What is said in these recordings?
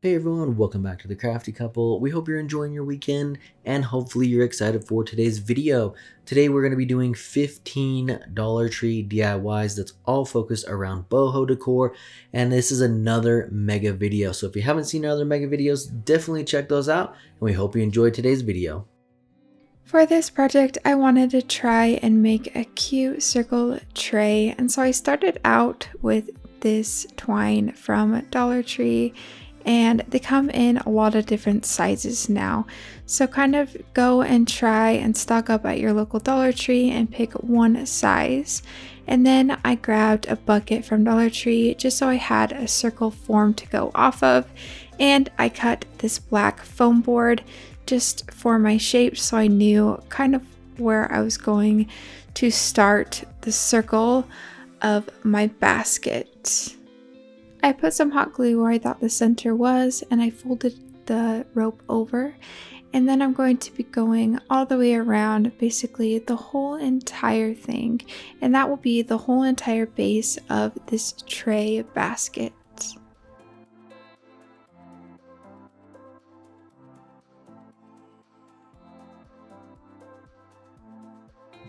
Hey everyone, welcome back to the Crafty Couple. We hope you're enjoying your weekend and hopefully you're excited for today's video. Today we're going to be doing 15 Dollar Tree DIYs that's all focused around boho decor, and this is another mega video. So if you haven't seen our other mega videos, definitely check those out, and we hope you enjoyed today's video. For this project, I wanted to try and make a cute circle tray, and so I started out with this twine from Dollar Tree, and they come in a lot of different sizes now. So kind of go and try and stock up at your local Dollar Tree and pick one size. And then I grabbed a bucket from Dollar Tree just so I had a circle form to go off of, and I cut this black foam board just for my shape so I knew kind of where I was going to start the circle of my basket. I put some hot glue where I thought the center was, and I folded the rope over, and then I'm going to be going all the way around basically the whole entire thing, and that will be the whole entire base of this tray basket.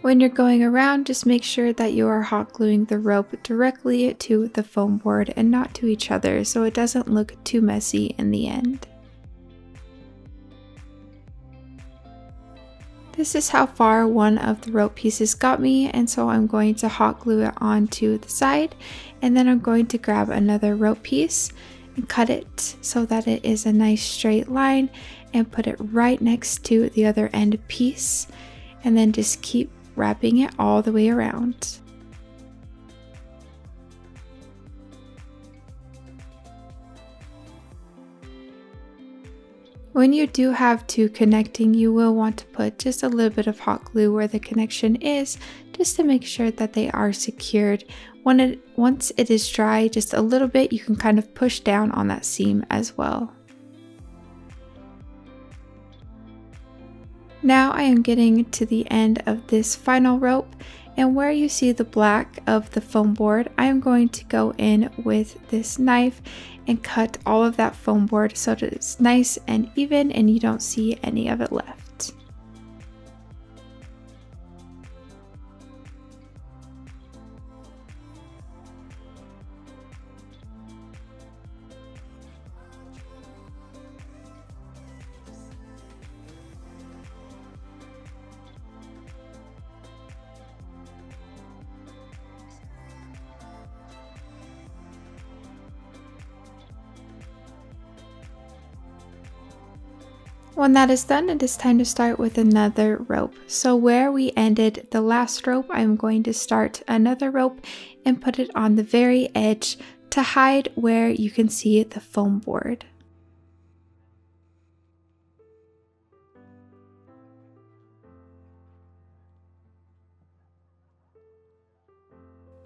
When you're going around, just make sure that you are hot gluing the rope directly to the foam board and not to each other so it doesn't look too messy in the end. This is how far one of the rope pieces got me, and so I'm going to hot glue it onto the side, and then I'm going to grab another rope piece and cut it so that it is a nice straight line and put it right next to the other end piece, and then just keep wrapping it all the way around. When you do have two connecting, you will want to put just a little bit of hot glue where the connection is, just to make sure that they are secured. Once it is dry, just a little bit, you can kind of push down on that seam as well. Now I am getting to the end of this final rope, and where you see the black of the foam board, I am going to go in with this knife and cut all of that foam board so that it's nice and even and you don't see any of it left. When that is done, it is time to start with another rope. So where we ended the last rope, I'm going to start another rope and put it on the very edge to hide where you can see the foam board.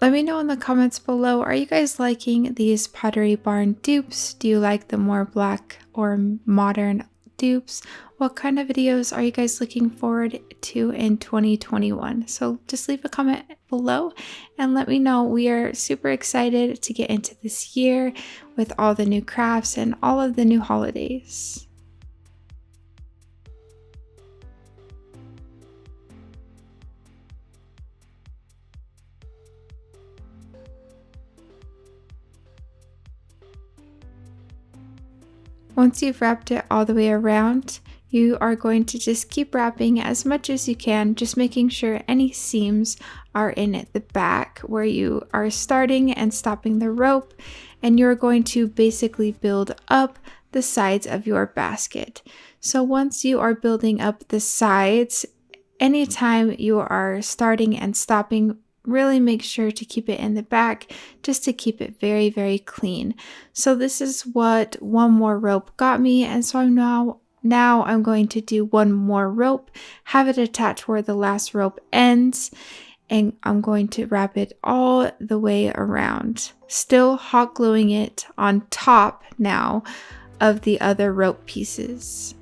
Let me know in the comments below, are you guys liking these Pottery Barn dupes? Do you like the more black or modern dupes? What kind of videos are you guys looking forward to in 2021? So just leave a comment below and let me know. We are super excited to get into this year with all the new crafts and all of the new holidays. Once you've wrapped it all the way around, you are going to just keep wrapping as much as you can, just making sure any seams are in at the back where you are starting and stopping the rope, and you're going to basically build up the sides of your basket. So once you are building up the sides, anytime you are starting and stopping, really make sure to keep it in the back just to keep it very, very clean. So this is what one more rope got me, and so now I'm going to do one more rope, have it attached where the last rope ends, and I'm going to wrap it all the way around, still hot gluing it on top now of the other rope pieces.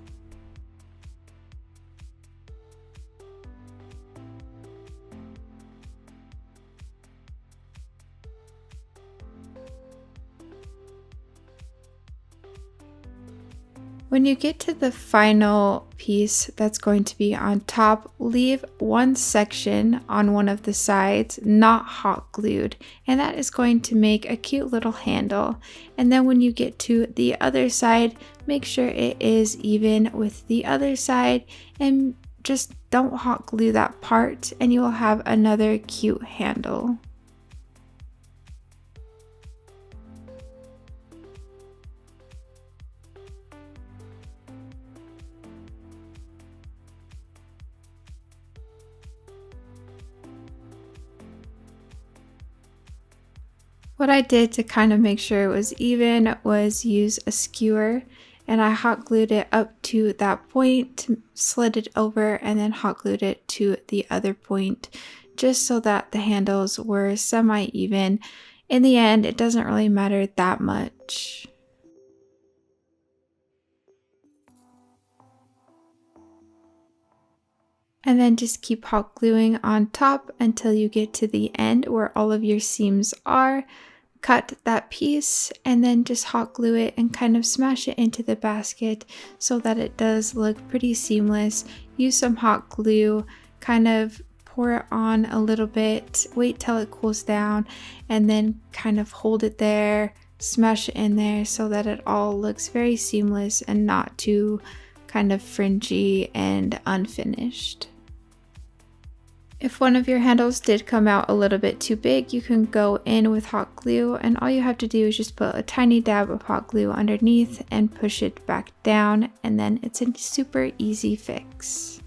When you get to the final piece that's going to be on top, leave one section on one of the sides not hot glued, and that is going to make a cute little handle. And then when you get to the other side, make sure it is even with the other side and just don't hot glue that part and you will have another cute handle. What I did to kind of make sure it was even was use a skewer, and I hot glued it up to that point, slid it over, and then hot glued it to the other point just so that the handles were semi-even. In the end, it doesn't really matter that much. And then just keep hot gluing on top until you get to the end where all of your seams are. Cut that piece and then just hot glue it and kind of smash it into the basket so that it does look pretty seamless. Use some hot glue, kind of pour it on a little bit, wait till it cools down, and then kind of hold it there, smash it in there so that it all looks very seamless and not too kind of fringy and unfinished. If one of your handles did come out a little bit too big, you can go in with hot glue, and all you have to do is just put a tiny dab of hot glue underneath and push it back down, and then it's a super easy fix.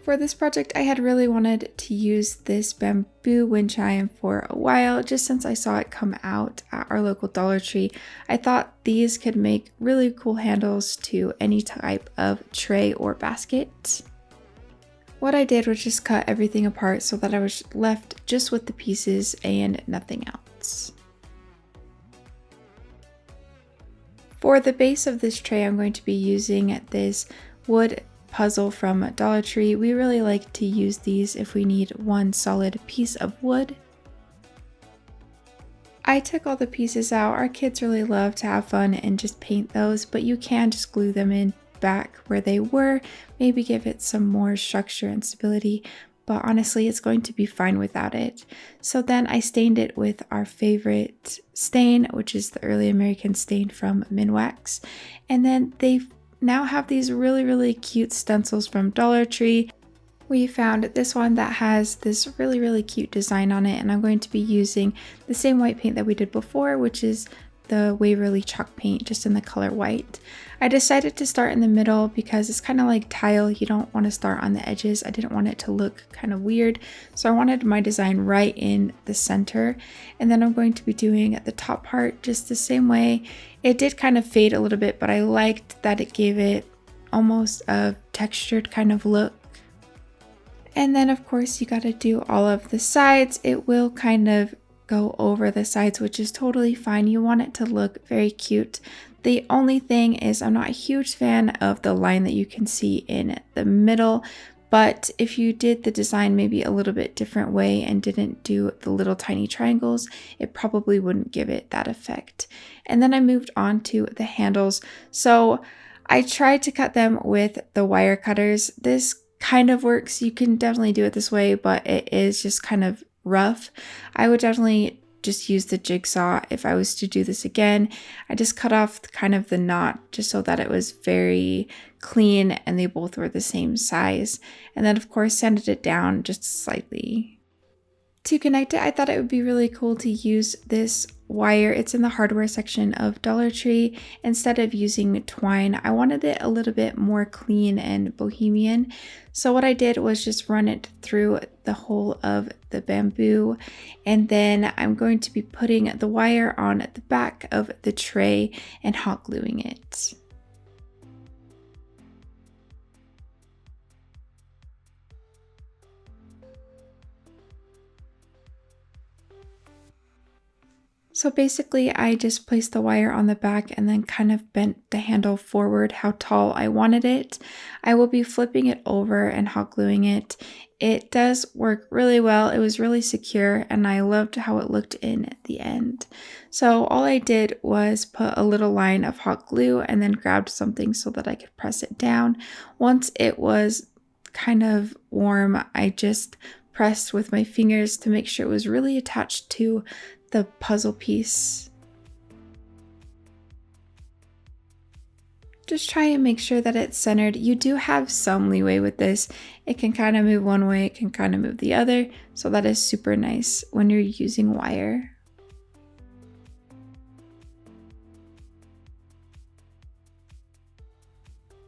For this project, I had really wanted to use this bamboo wind chime for a while, just since I saw it come out at our local Dollar Tree. I thought these could make really cool handles to any type of tray or basket. What I did was just cut everything apart so that I was left just with the pieces and nothing else. For the base of this tray, I'm going to be using this wood puzzle from Dollar Tree. We really like to use these if we need one solid piece of wood. I took all the pieces out. Our kids really love to have fun and just paint those, but you can just glue them in back where they were, maybe give it some more structure and stability, but honestly it's going to be fine without it. So then I stained it with our favorite stain, which is the Early American stain from Minwax, and then they now have these really cute stencils from Dollar Tree. We found this one that has this really cute design on it, and I'm going to be using the same white paint that we did before, which is the Waverly chalk paint, just in the color white. I decided to start in the middle because it's kind of like tile. You don't want to start on the edges. I didn't want it to look kind of weird, so I wanted my design right in the center. And then I'm going to be doing the top part just the same way. It did kind of fade a little bit, but I liked that it gave it almost a textured kind of look. And then of course you got to do all of the sides. It will kind of go over the sides, which is totally fine. You want it to look very cute. The only thing is I'm not a huge fan of the line that you can see in the middle, but if you did the design maybe a little bit different way and didn't do the little tiny triangles, it probably wouldn't give it that effect. And then I moved on to the handles. So I tried to cut them with the wire cutters. This kind of works. You can definitely do it this way, but it is just kind of rough. I would definitely just use the jigsaw if I was to do this again. I just cut off kind of the knot just so that it was very clean and they both were the same size. And then of course sanded it down just slightly. To connect it, I thought it would be really cool to use this wire. It's in the hardware section of Dollar Tree. Instead of using twine, I wanted it a little bit more clean and bohemian. So what I did was just run it through the whole of the bamboo, and then I'm going to be putting the wire on the back of the tray and hot gluing it. So basically, I just placed the wire on the back and then kind of bent the handle forward how tall I wanted it. I will be flipping it over and hot gluing it. It does work really well. It was really secure and I loved how it looked in the end. So all I did was put a little line of hot glue and then grabbed something so that I could press it down. Once it was kind of warm, I just pressed with my fingers to make sure it was really attached to the puzzle piece. Just try and make sure that it's centered. You do have some leeway with this. It can kind of move one way, it can kind of move the other. So that is super nice when you're using wire.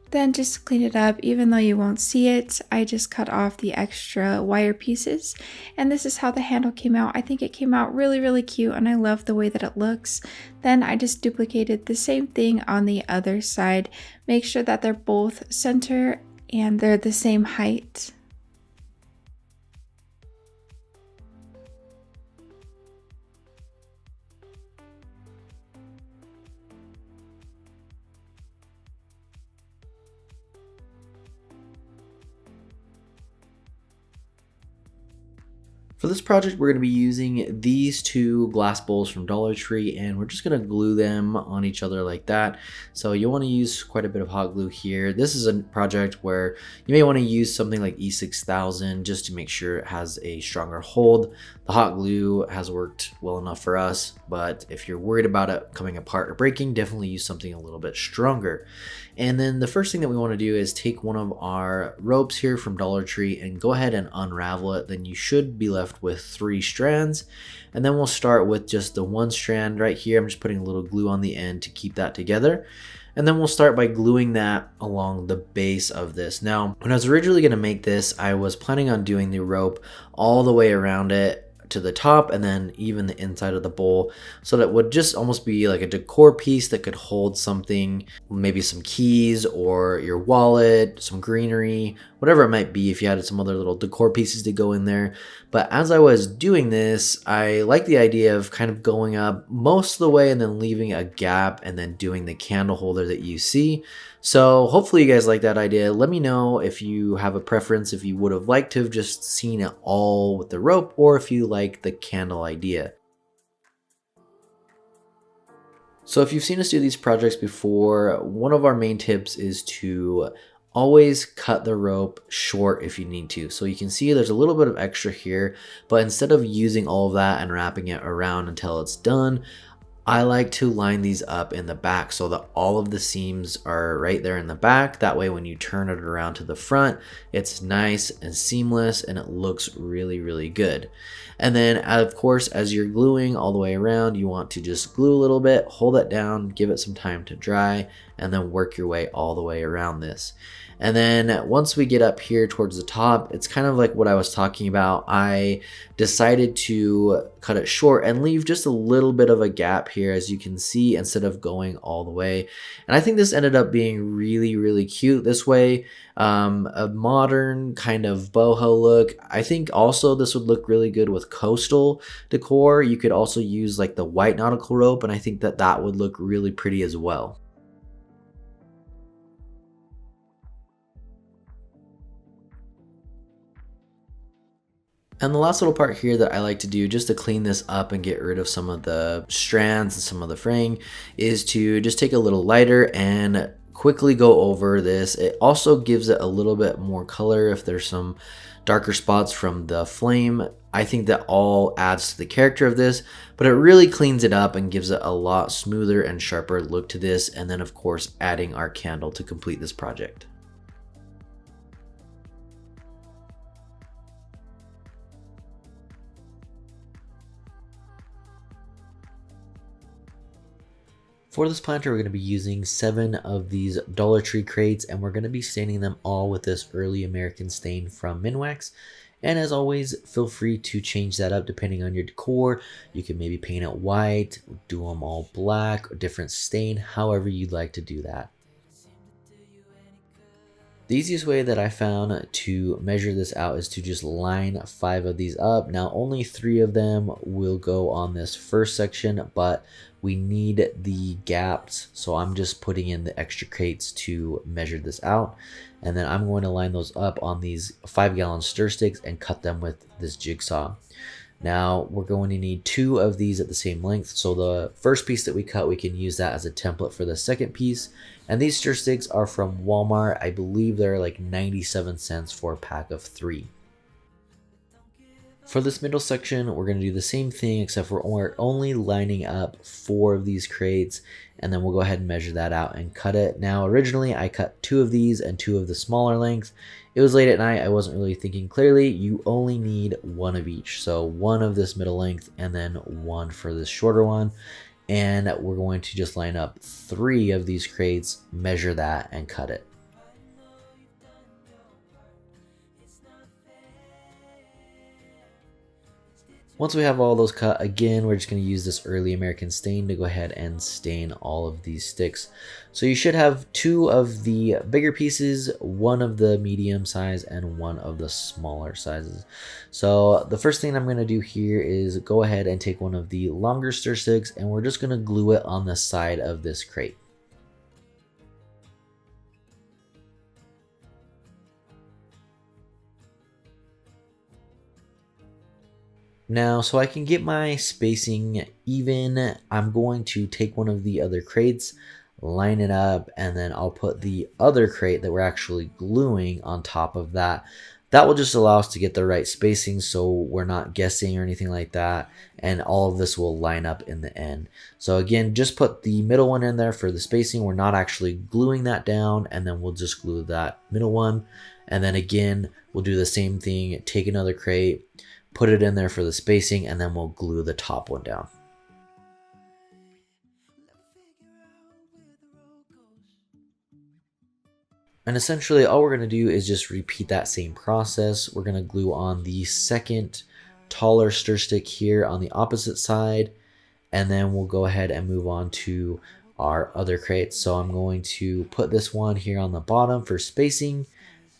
Then just clean it up, even though you won't see it. I just cut off the extra wire pieces and this is how the handle came out. I think it came out really cute and I love the way that it looks. Then I just duplicated the same thing on the other side. Make sure that they're both center and they're the same height. For this project, we're going to be using these two glass bowls from Dollar Tree, and we're just going to glue them on each other like that. So you'll want to use quite a bit of hot glue here. This is a project where you may want to use something like E6000 just to make sure it has a stronger hold. The hot glue has worked well enough for us, but if you're worried about it coming apart or breaking, definitely use something a little bit stronger. And then the first thing that we want to do is take one of our ropes here from Dollar Tree and go ahead and unravel it. Then you should be left with 3 strands. And then we'll start with just the one strand right here. I'm just putting a little glue on the end to keep that together. And then we'll start by gluing that along the base of this. Now, when I was originally going to make this, I was planning on doing the rope all the way around it to the top and then even the inside of the bowl, so that it would just almost be like a decor piece that could hold something, maybe some keys or your wallet, some greenery, whatever it might be, if you had some other little decor pieces to go in there. But as I was doing this, I like the idea of kind of going up most of the way and then leaving a gap and then doing the candle holder that you see. So hopefully you guys like that idea. Let me know if you have a preference, if you would have liked to have just seen it all with the rope, or if you like the candle idea. So if you've seen us do these projects before, one of our main tips is to always cut the rope short if you need to. So you can see there's a little bit of extra here, but instead of using all of that and wrapping it around until it's done, I like to line these up in the back so that all of the seams are right there in the back. That way when you turn it around to the front, it's nice and seamless and it looks really good. And then of course, as you're gluing all the way around, you want to just glue a little bit, hold it down, give it some time to dry, and then work your way all the way around this. And then once we get up here towards the top, it's kind of like what I was talking about. I decided to cut it short and leave just a little bit of a gap here, as you can see, instead of going all the way. And I think this ended up being really cute this way. A modern kind of boho look. I think also this would look really good with coastal decor. You could also use like the white nautical rope, and I think that that would look really pretty as well. And the last little part here that I like to do just to clean this up and get rid of some of the strands and some of the fraying is to just take a little lighter and quickly go over this. It also gives it a little bit more color if there's some darker spots from the flame. I think that all adds to the character of this, but it really cleans it up and gives it a lot smoother and sharper look to this. And then of course, adding our candle to complete this project. For this planter, we're going to be using 7 of these Dollar Tree crates, and we're going to be staining them all with this early American stain from Minwax. And as always, feel free to change that up depending on your decor. You can maybe paint it white, do them all black, or different stain, however you'd like to do that. The easiest way that I found to measure this out is to just line 5 of these up. Now only 3 of them will go on this first section, but we need the gaps, so I'm just putting in the extra crates to measure this out. And then I'm going to line those up on these 5-gallon stir sticks and cut them with this jigsaw. Now we're going to need 2 of these at the same length, so the first piece that we cut, we can use that as a template for the second piece. And these stir sticks are from Walmart. I believe they're like 97 cents for a pack of 3. For this middle section, we're going to do the same thing, except for we're only lining up 4 of these crates, and then we'll go ahead and measure that out and cut it. Now, originally I cut 2 of these and 2 of the smaller length. It was late at night, I wasn't really thinking clearly. You only need 1 of each. So 1 of this middle length and then 1 for this shorter one. And we're going to just line up 3 of these crates, measure that, and cut it. Once we have all those cut, again, we're just going to use this early American stain to go ahead and stain all of these sticks. So you should have 2 of the bigger pieces, 1 of the medium size, and 1 of the smaller sizes. So the first thing I'm going to do here is go ahead and take one of the longer stir sticks, and we're just going to glue it on the side of this crate. Now, so I can get my spacing even, I'm going to take one of the other crates, line it up, and then I'll put the other crate that we're actually gluing on top of that. That will just allow us to get the right spacing, so we're not guessing or anything like that, and all of this will line up in the end. So again, just put the middle one in there for the spacing. We're not actually gluing that down, and then we'll just glue that middle one. And then again, we'll do the same thing, take another crate, put it in there for the spacing, and then we'll glue the top one down. And essentially all we're going to do is just repeat that same process. We're going to glue on the second taller stir stick here on the opposite side, and then we'll go ahead and move on to our other crates. So I'm going to put this one here on the bottom for spacing,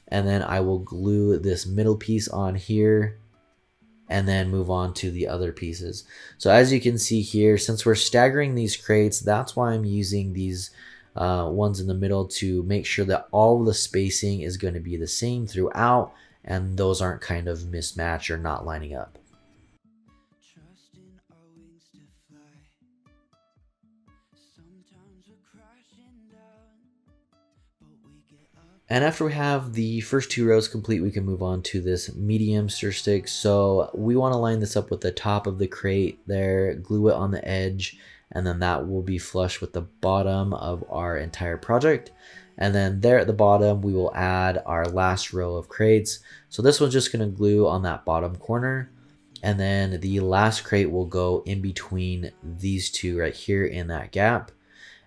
and then I will glue this middle piece on here, and then move on to the other pieces. So as you can see here, since we're staggering these crates, that's why I'm using these ones in the middle to make sure that all the spacing is going to be the same throughout, and those aren't kind of mismatched or not lining up. And after we have the first 2 rows complete, we can move on to this medium stir stick. So we want to line this up with the top of the crate there, glue it on the edge, and then that will be flush with the bottom of our entire project. And then there at the bottom, we will add our last row of crates. So this one's just going to glue on that bottom corner. And then the last crate will go in between these 2 right here in that gap.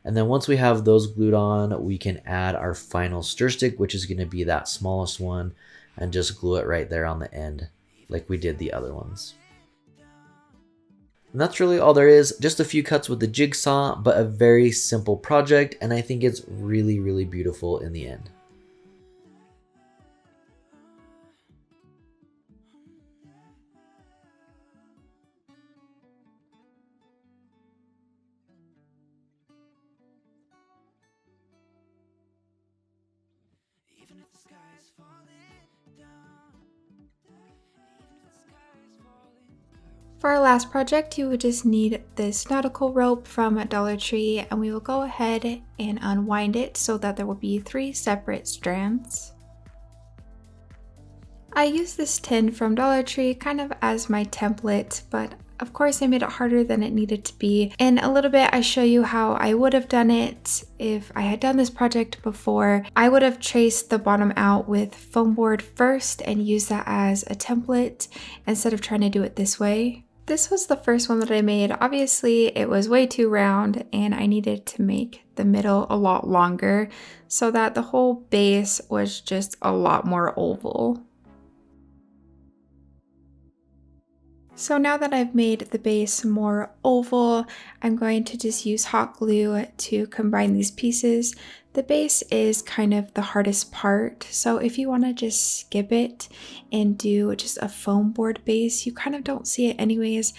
And then once we have those glued on, we can add our final stir stick, which is going to be that smallest one, and just glue it right there on the end like we did the other ones. And that's really all there is. Just a few cuts with the jigsaw, but a very simple project, and I think it's really, really beautiful in the end. For our last project, you would just need this nautical rope from Dollar Tree, and we will go ahead and unwind it so that there will be 3 separate strands. I used this tin from Dollar Tree kind of as my template, but of course I made it harder than it needed to be. In a little bit, I show you how I would have done it if I had done this project before. I would have traced the bottom out with foam board first and used that as a template instead of trying to do it this way. This was the first one that I made. Obviously, it was way too round and I needed to make the middle a lot longer so that the whole base was just a lot more oval. So now that I've made the base more oval, I'm going to just use hot glue to combine these pieces. The base is kind of the hardest part, so if you want to just skip it and do just a foam board base, you kind of don't see it anyways,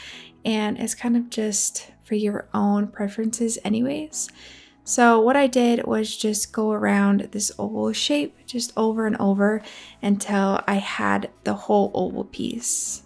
and it's kind of just for your own preferences anyways. So what I did was just go around this oval shape just over and over until I had the whole oval piece.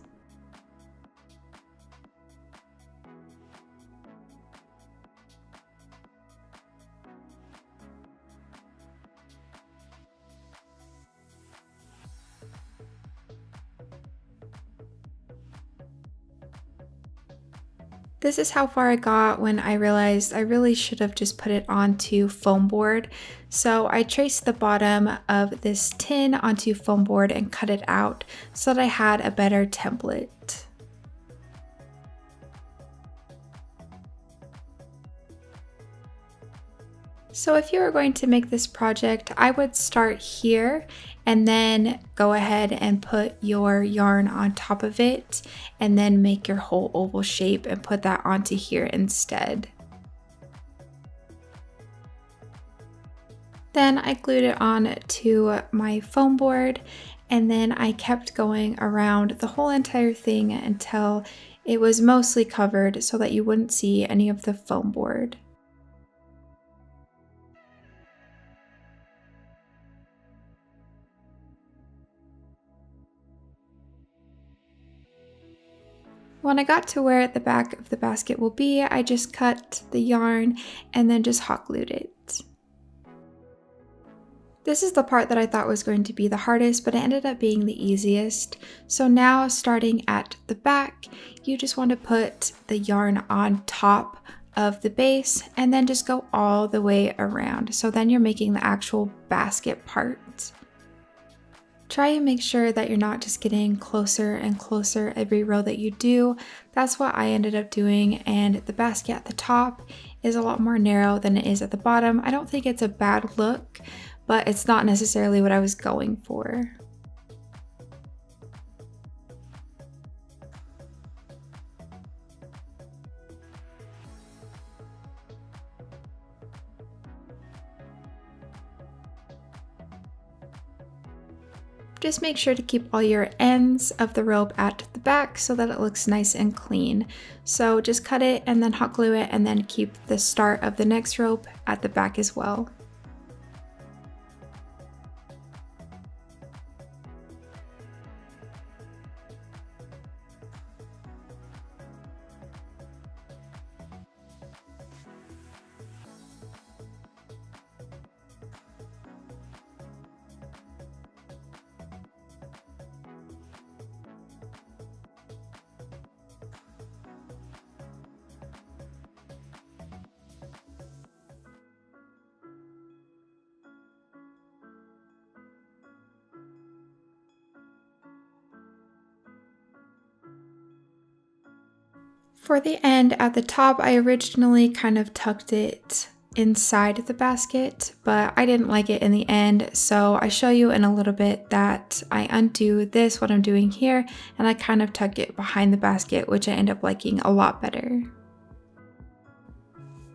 This is how far I got when I realized I really should have just put it onto foam board. So I traced the bottom of this tin onto foam board and cut it out so that I had a better template. So if you were going to make this project, I would start here and then go ahead and put your yarn on top of it and then make your whole oval shape and put that onto here instead. Then I glued it on to my foam board and then I kept going around the whole entire thing until it was mostly covered so that you wouldn't see any of the foam board. When I got to where the back of the basket will be, I just cut the yarn and then just hot glued it. This is the part that I thought was going to be the hardest, but it ended up being the easiest. So now starting at the back, you just want to put the yarn on top of the base and then just go all the way around. So then you're making the actual basket part. Try and make sure that you're not just getting closer and closer every row that you do. That's what I ended up doing, and the basket at the top is a lot more narrow than it is at the bottom. I don't think it's a bad look, but it's not necessarily what I was going for. Just make sure to keep all your ends of the rope at the back so that it looks nice and clean. So just cut it and then hot glue it and then keep the start of the next rope at the back as well. For the end at the top, I originally kind of tucked it inside the basket, but I didn't like it in the end, so I show you in a little bit that I undo this, what I'm doing here, and I kind of tuck it behind the basket, which I end up liking a lot better.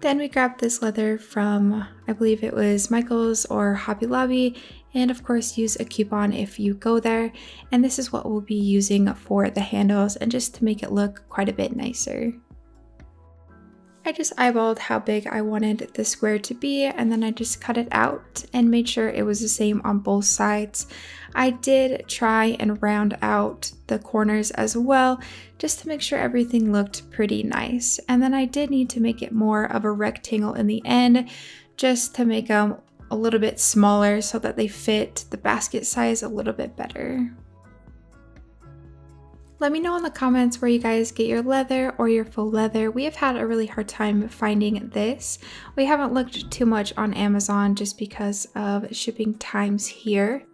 Then we grabbed this leather from, I believe it was Michael's or Hobby Lobby, and of course use a coupon if you go there. And this is what we'll be using for the handles and just to make it look quite a bit nicer. I just eyeballed how big I wanted the square to be, and then I just cut it out and made sure it was the same on both sides. I did try and round out the corners as well, just to make sure everything looked pretty nice. And then I did need to make it more of a rectangle in the end, just to make them a little bit smaller so that they fit the basket size a little bit better. Let me know in the comments where you guys get your leather or your faux leather. We have had a really hard time finding this. We haven't looked too much on Amazon just because of shipping times here.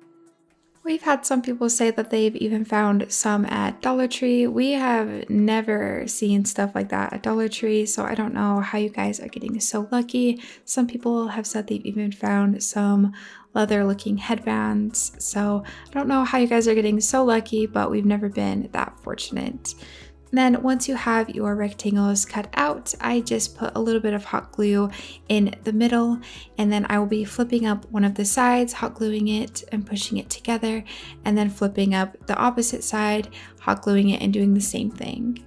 We've had some people say that they've even found some at Dollar Tree. We have never seen stuff like that at Dollar Tree, so I don't know how you guys are getting so lucky. Some people have said they've even found some leather looking headbands, so I don't know how you guys are getting so lucky, but we've never been that fortunate. Then once you have your rectangles cut out, I just put a little bit of hot glue in the middle, and then I will be flipping up one of the sides, hot gluing it and pushing it together, and then flipping up the opposite side, hot gluing it and doing the same thing.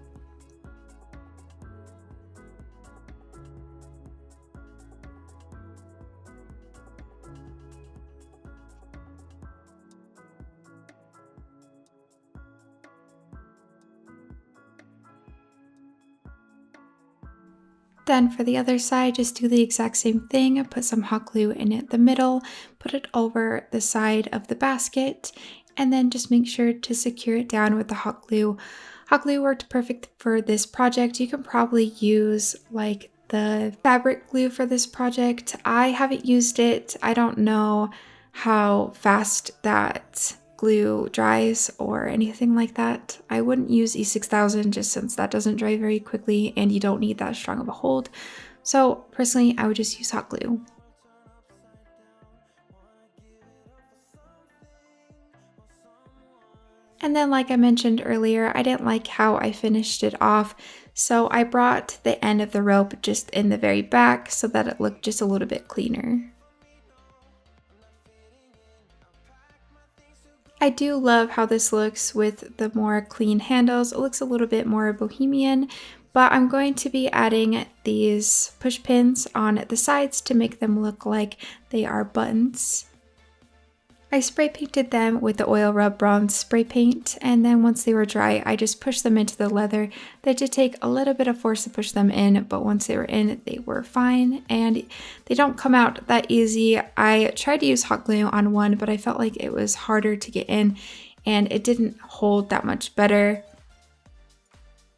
Then for the other side, just do the exact same thing. Put some hot glue in the middle, put it over the side of the basket, and then just make sure to secure it down with the hot glue. Hot glue worked perfect for this project. You can probably use like the fabric glue for this project. I haven't used it. I don't know how fast that glue dries or anything like that. I wouldn't use E6000 just since that doesn't dry very quickly and you don't need that strong of a hold. So personally, I would just use hot glue. And then like I mentioned earlier, I didn't like how I finished it off. So I brought the end of the rope just in the very back so that it looked just a little bit cleaner. I do love how this looks with the more clean handles. It looks a little bit more bohemian, but I'm going to be adding these push pins on the sides to make them look like they are buttons. I spray painted them with the oil rub bronze spray paint, and then once they were dry, I just pushed them into the leather. They did take a little bit of force to push them in, but once they were in, they were fine, and they don't come out that easy. I tried to use hot glue on one, but I felt like it was harder to get in, and it didn't hold that much better.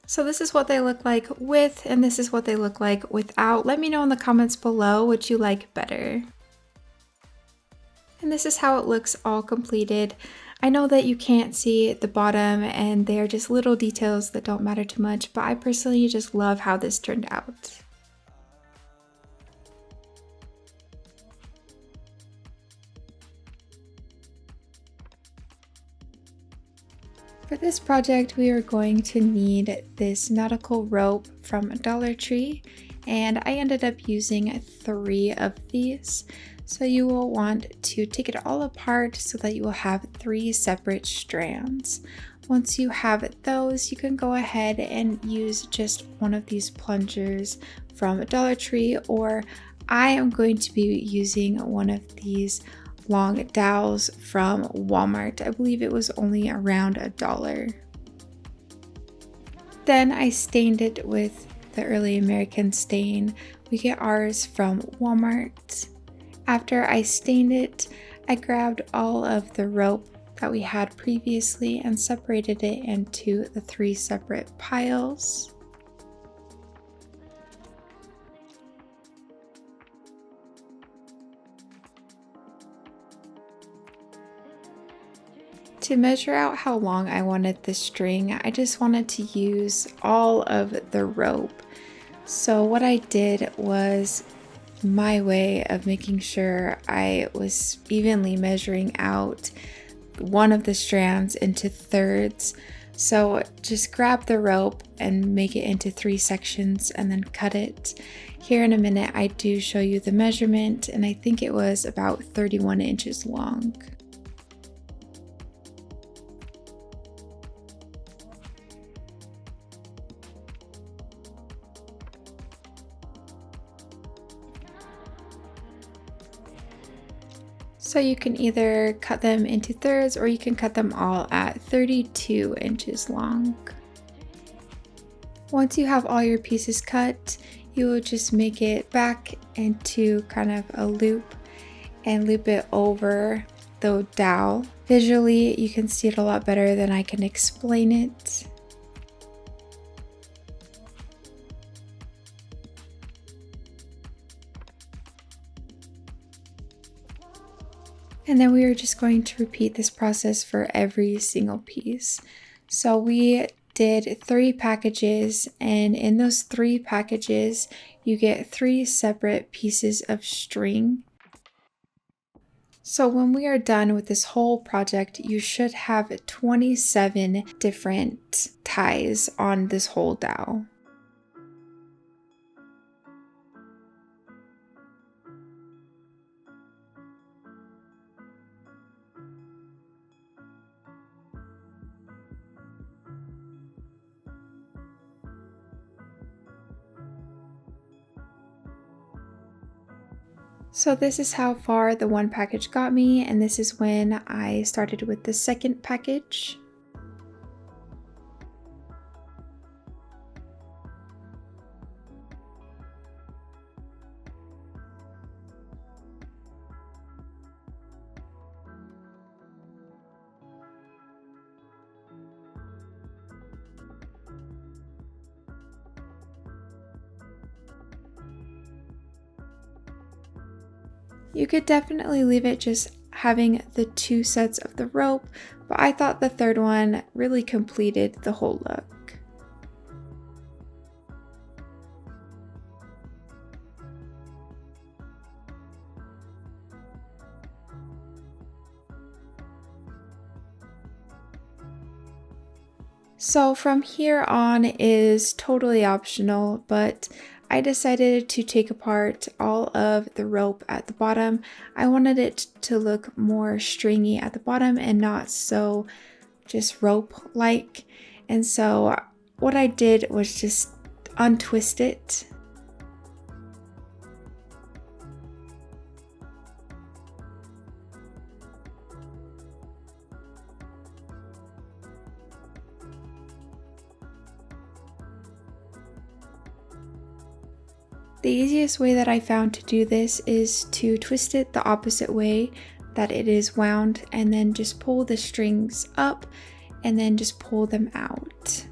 So this is what they look like with, and this is what they look like without. Let me know in the comments below what you like better. And this is how it looks all completed. I know that you can't see the bottom and they are just little details that don't matter too much, but I personally just love how this turned out. For this project, we are going to need this nautical rope from Dollar Tree, and I ended up using 3 of these. So you will want to take it all apart so that you will have 3 separate strands. Once you have those, you can go ahead and use just one of these plungers from Dollar Tree, or I am going to be using one of these long dowels from Walmart. I believe it was only around $1. Then I stained it with the Early American stain. We get ours from Walmart. After I stained it, I grabbed all of the rope that we had previously and separated it into the 3 separate piles. To measure out how long I wanted the string, I just wanted to use all of the rope. So what I did was my way of making sure I was evenly measuring out one of the strands into thirds. So just grab the rope and make it into 3 sections and then cut it. Here in a minute I do show you the measurement, and I think it was about 31 inches long. So you can either cut them into thirds or you can cut them all at 32 inches long. Once you have all your pieces cut, you will just make it back into kind of a loop and loop it over the dowel. Visually, you can see it a lot better than I can explain it. And then we are just going to repeat this process for every single piece. So we did 3 packages, and in those 3 packages, you get 3 separate pieces of string. So when we are done with this whole project, you should have 27 different ties on this whole dowel. So this is how far the one package got me, and this is when I started with the second package. You could definitely leave it just having the 2 sets of the rope, but I thought the third one really completed the whole look. So from here on is totally optional, but I decided to take apart all of the rope at the bottom. I wanted it to look more stringy at the bottom and not so just rope-like. And so what I did was just untwist it. The easiest way that I found to do this is to twist it the opposite way that it is wound, and then just pull the strings up and then just pull them out.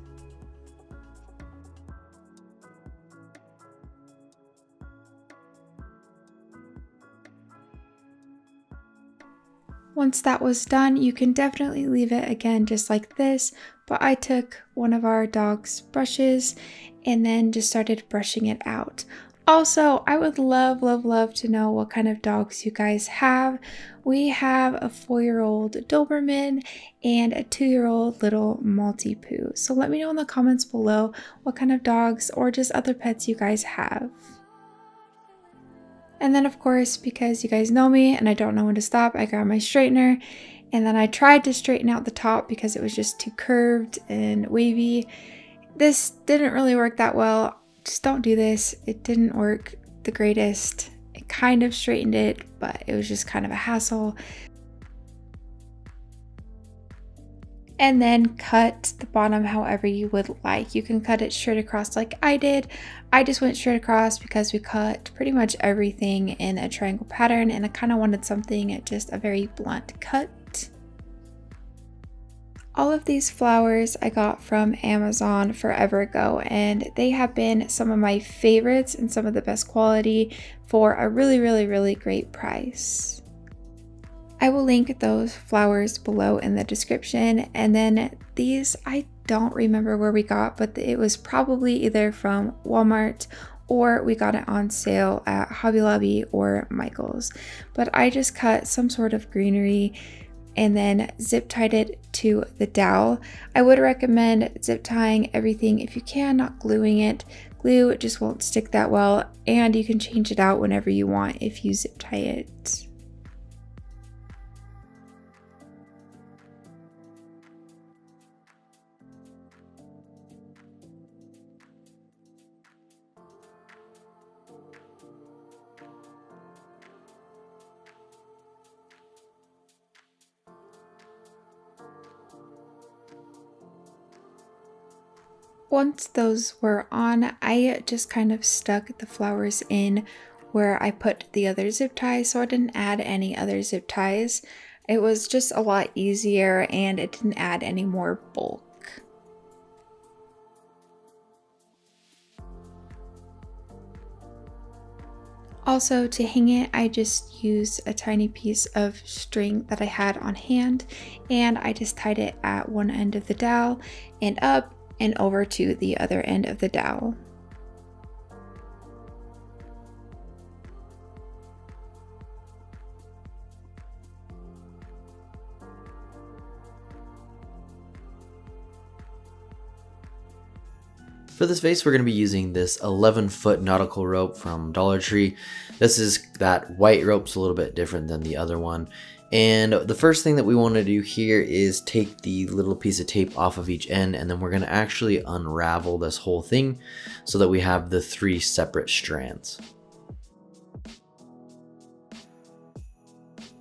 Once that was done, you can definitely leave it again just like this, but I took one of our dog's brushes and then just started brushing it out. Also, I would love to know what kind of dogs you guys have. We have a 4-year-old Doberman and a 2-year-old little Maltipoo. So let me know in the comments below what kind of dogs or just other pets you guys have. And then of course, because you guys know me and I don't know when to stop, I grabbed my straightener and then I tried to straighten out the top because it was just too curved and wavy. This didn't really work that well. Just don't do this. It didn't work the greatest. It kind of straightened it, but it was just kind of a hassle. And then cut the bottom however you would like. You can cut it straight across like I did. I just went straight across because we cut pretty much everything in a triangle pattern and I kind of wanted something at just a very blunt cut. All of these flowers I got from Amazon forever ago, and they have been some of my favorites and some of the best quality for a really great price. I will link those flowers below in the description, and then these I don't remember where we got, but it was probably either from Walmart or we got it on sale at Hobby Lobby or Michael's. But I just cut some sort of greenery and then zip tied it to the dowel. I would recommend zip tying everything if you can, not gluing it. Glue just won't stick that well, and you can change it out whenever you want if you zip tie it. Once those were on, I just kind of stuck the flowers in where I put the other zip ties, so I didn't add any other zip ties. It was just a lot easier and it didn't add any more bulk. Also, to hang it, I just used a tiny piece of string that I had on hand, and I just tied it at one end of the dowel and up and over to the other end of the dowel. For this vase, we're going to be using this 11-foot nautical rope from Dollar Tree. This is that white rope's a little bit different than the other one. And the first thing that we want to do here is take the little piece of tape off of each end, and then we're going to actually unravel this whole thing so that we have the 3 separate strands.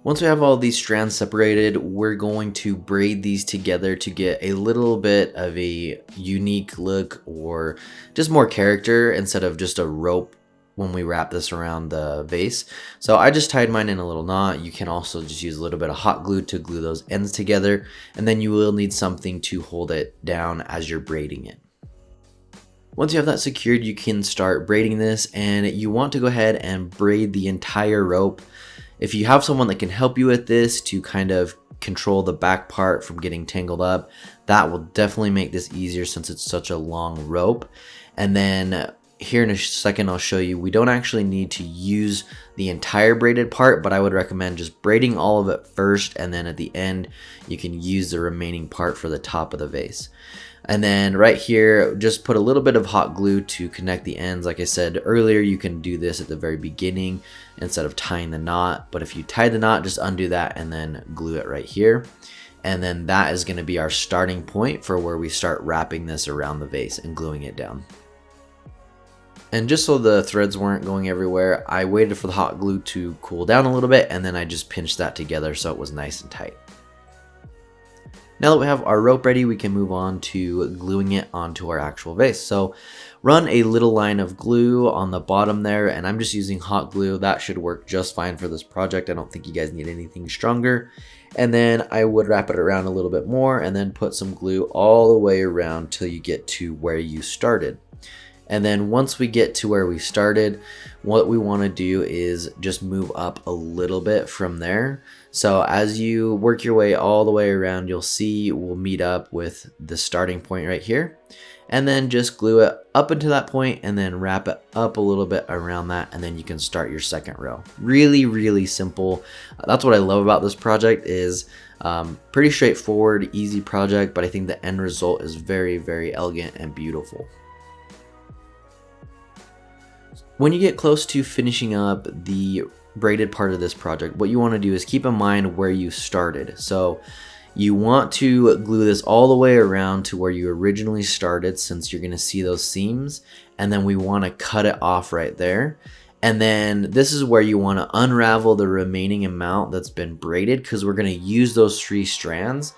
Once we have all these strands separated, we're going to braid these together to get a little bit of a unique look or just more character instead of just a rope when we wrap this around the vase. So I just tied mine in a little knot. You can also just use a little bit of hot glue to glue those ends together, and then you will need something to hold it down as you're braiding it. Once you have that secured, you can start braiding this, and you want to go ahead and braid the entire rope. If you have someone that can help you with this to kind of control the back part from getting tangled up, that will definitely make this easier since it's such a long rope. And then here in a second, I'll show you, we don't actually need to use the entire braided part, but I would recommend just braiding all of it first, and then at the end, you can use the remaining part for the top of the vase. And then right here, just put a little bit of hot glue to connect the ends. Like I said earlier, you can do this at the very beginning instead of tying the knot. But if you tie the knot, just undo that and then glue it right here. And then that is going to be our starting point for where we start wrapping this around the vase and gluing it down. And just so the threads weren't going everywhere, I waited for the hot glue to cool down a little bit, and then I just pinched that together so it was nice and tight. Now that we have our rope ready, we can move on to gluing it onto our actual vase. So run a little line of glue on the bottom there, and I'm just using hot glue. That should work just fine for this project. I don't think you guys need anything stronger. And then I would wrap it around a little bit more and then put some glue all the way around till you get to where you started. And then once we get to where we started, what we want to do is just move up a little bit from there. So as you work your way all the way around, you'll see we'll meet up with the starting point right here. And then just glue it up into that point and then wrap it up a little bit around that, and then you can start your second row. Really, really simple. That's what I love about this project is pretty straightforward, easy project, but I think the end result is very, very elegant and beautiful. When you get close to finishing up the braided part of this project, what you want to do is keep in mind where you started. So you want to glue this all the way around to where you originally started, since you're going to see those seams, and then we want to cut it off right there. And then this is where you want to unravel the remaining amount that's been braided, because we're going to use those 3 strands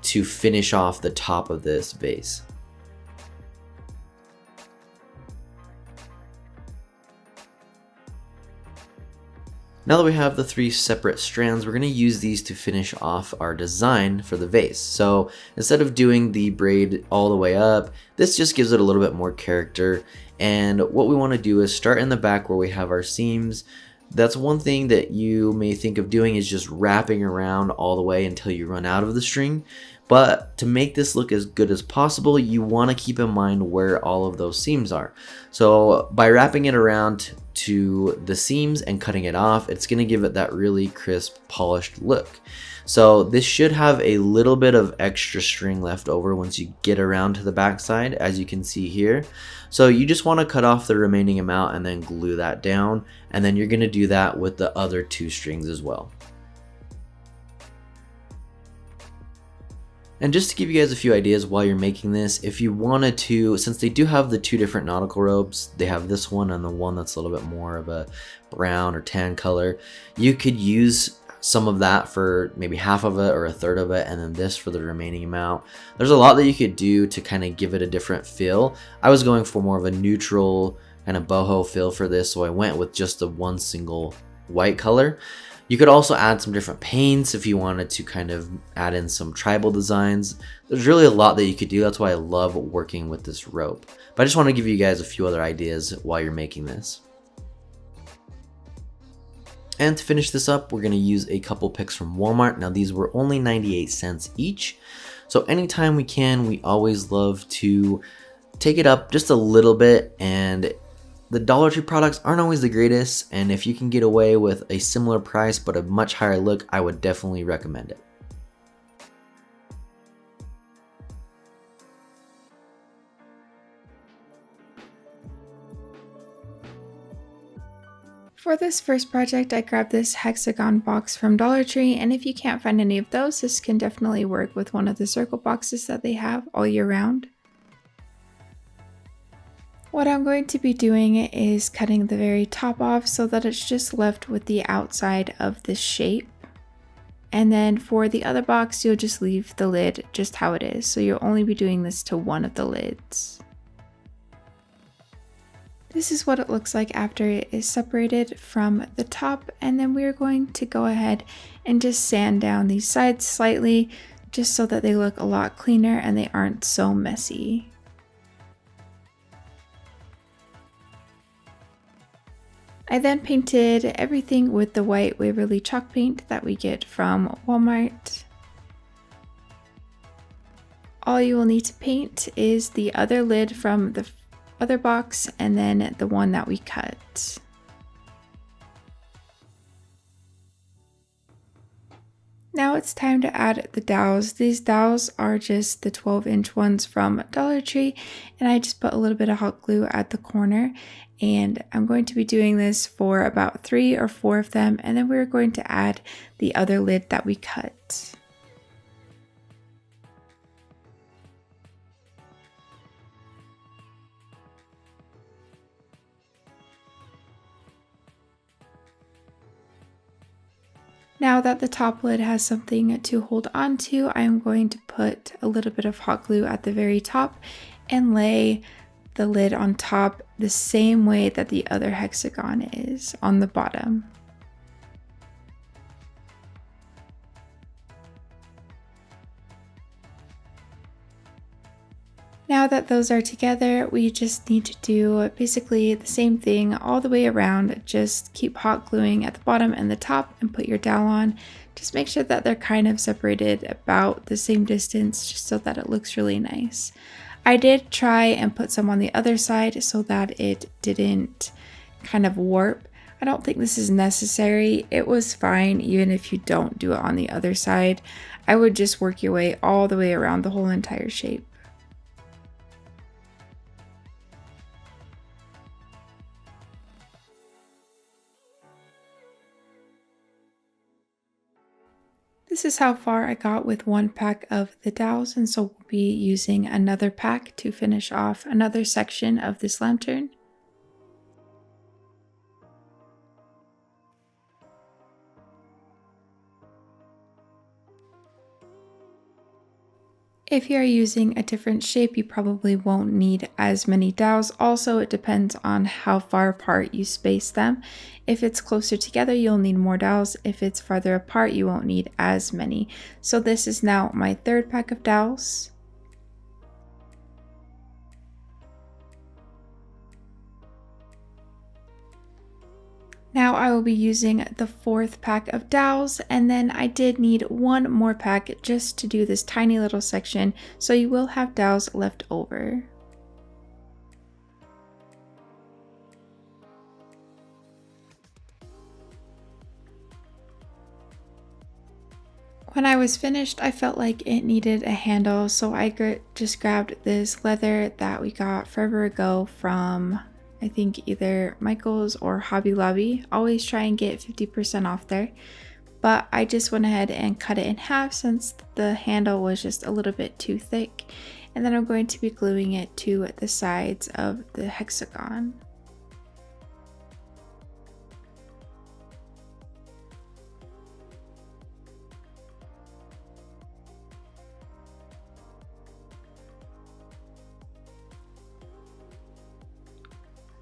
to finish off the top of this vase. Now that we have the 3 separate strands, we're going to use these to finish off our design for the vase. So instead of doing the braid all the way up, this just gives it a little bit more character. And what we want to do is start in the back where we have our seams. That's one thing that you may think of doing, is just wrapping around all the way until you run out of the string. But to make this look as good as possible, you want to keep in mind where all of those seams are. So by wrapping it around to the seams and cutting it off, it's going to give it that really crisp, polished look. So this should have a little bit of extra string left over once you get around to the back side, as you can see here. So you just want to cut off the remaining amount and then glue that down, and then you're going to do that with the other 2 strings as well. And just to give you guys a few ideas while you're making this, if you wanted to, since they do have the 2 different nautical ropes, they have this one and the one that's a little bit more of a brown or tan color, you could use some of that for maybe half of it or a third of it, and then this for the remaining amount. There's a lot that you could do to kind of give it a different feel. I was going for more of a neutral kind of boho feel for this, so I went with just the one single white color. You could also add some different paints if you wanted to kind of add in some tribal designs. There's really a lot that you could do. That's why I love working with this rope. But I just want to give you guys a few other ideas while you're making this. And to finish this up, we're going to use a couple picks from Walmart. Now these were only 98 cents each. So anytime we can, we always love to take it up just a little bit, and the Dollar Tree products aren't always the greatest, and if you can get away with a similar price but a much higher look, I would definitely recommend it. For this first project, I grabbed this hexagon box from Dollar Tree, and if you can't find any of those, this can definitely work with one of the circle boxes that they have all year round. What I'm going to be doing is cutting the very top off so that it's just left with the outside of the shape. And then for the other box, you'll just leave the lid just how it is. So you'll only be doing this to one of the lids. This is what it looks like after it is separated from the top, and then we're going to go ahead and just sand down these sides slightly just so that they look a lot cleaner and they aren't so messy. I then painted everything with the white Waverly chalk paint that we get from Walmart. All you will need to paint is the other lid from the other box and then the one that we cut. Now it's time to add the dowels. These dowels are just the 12-inch ones from Dollar Tree, and I just put a little bit of hot glue at the corner, and I'm going to be doing this for about 3 or 4 of them, and then we're going to add the other lid that we cut. Now that the top lid has something to hold on to, I'm going to put a little bit of hot glue at the very top and lay the lid on top the same way that the other hexagon is on the bottom. Now that those are together, we just need to do basically the same thing all the way around. Just keep hot gluing at the bottom and the top and put your dowel on. Just make sure that they're kind of separated about the same distance just so that it looks really nice. I did try and put some on the other side so that it didn't kind of warp. I don't think this is necessary. It was fine even if you don't do it on the other side. I would just work your way all the way around the whole entire shape. This is how far I got with one pack of the dowels, and so we'll be using another pack to finish off another section of this lantern. If you're using a different shape, you probably won't need as many dowels. Also, it depends on how far apart you space them. If it's closer together, you'll need more dowels. If it's farther apart, you won't need as many. So this is now my third pack of dowels. Now I will be using the fourth pack of dowels, and then I did need one more pack just to do this tiny little section, so you will have dowels left over. When I was finished, I felt like it needed a handle, so I just grabbed this leather that we got forever ago from I think either Michael's or Hobby Lobby. Always try and get 50% off there. But I just went ahead and cut it in half since the handle was just a little bit too thick. And then I'm going to be gluing it to the sides of the hexagon.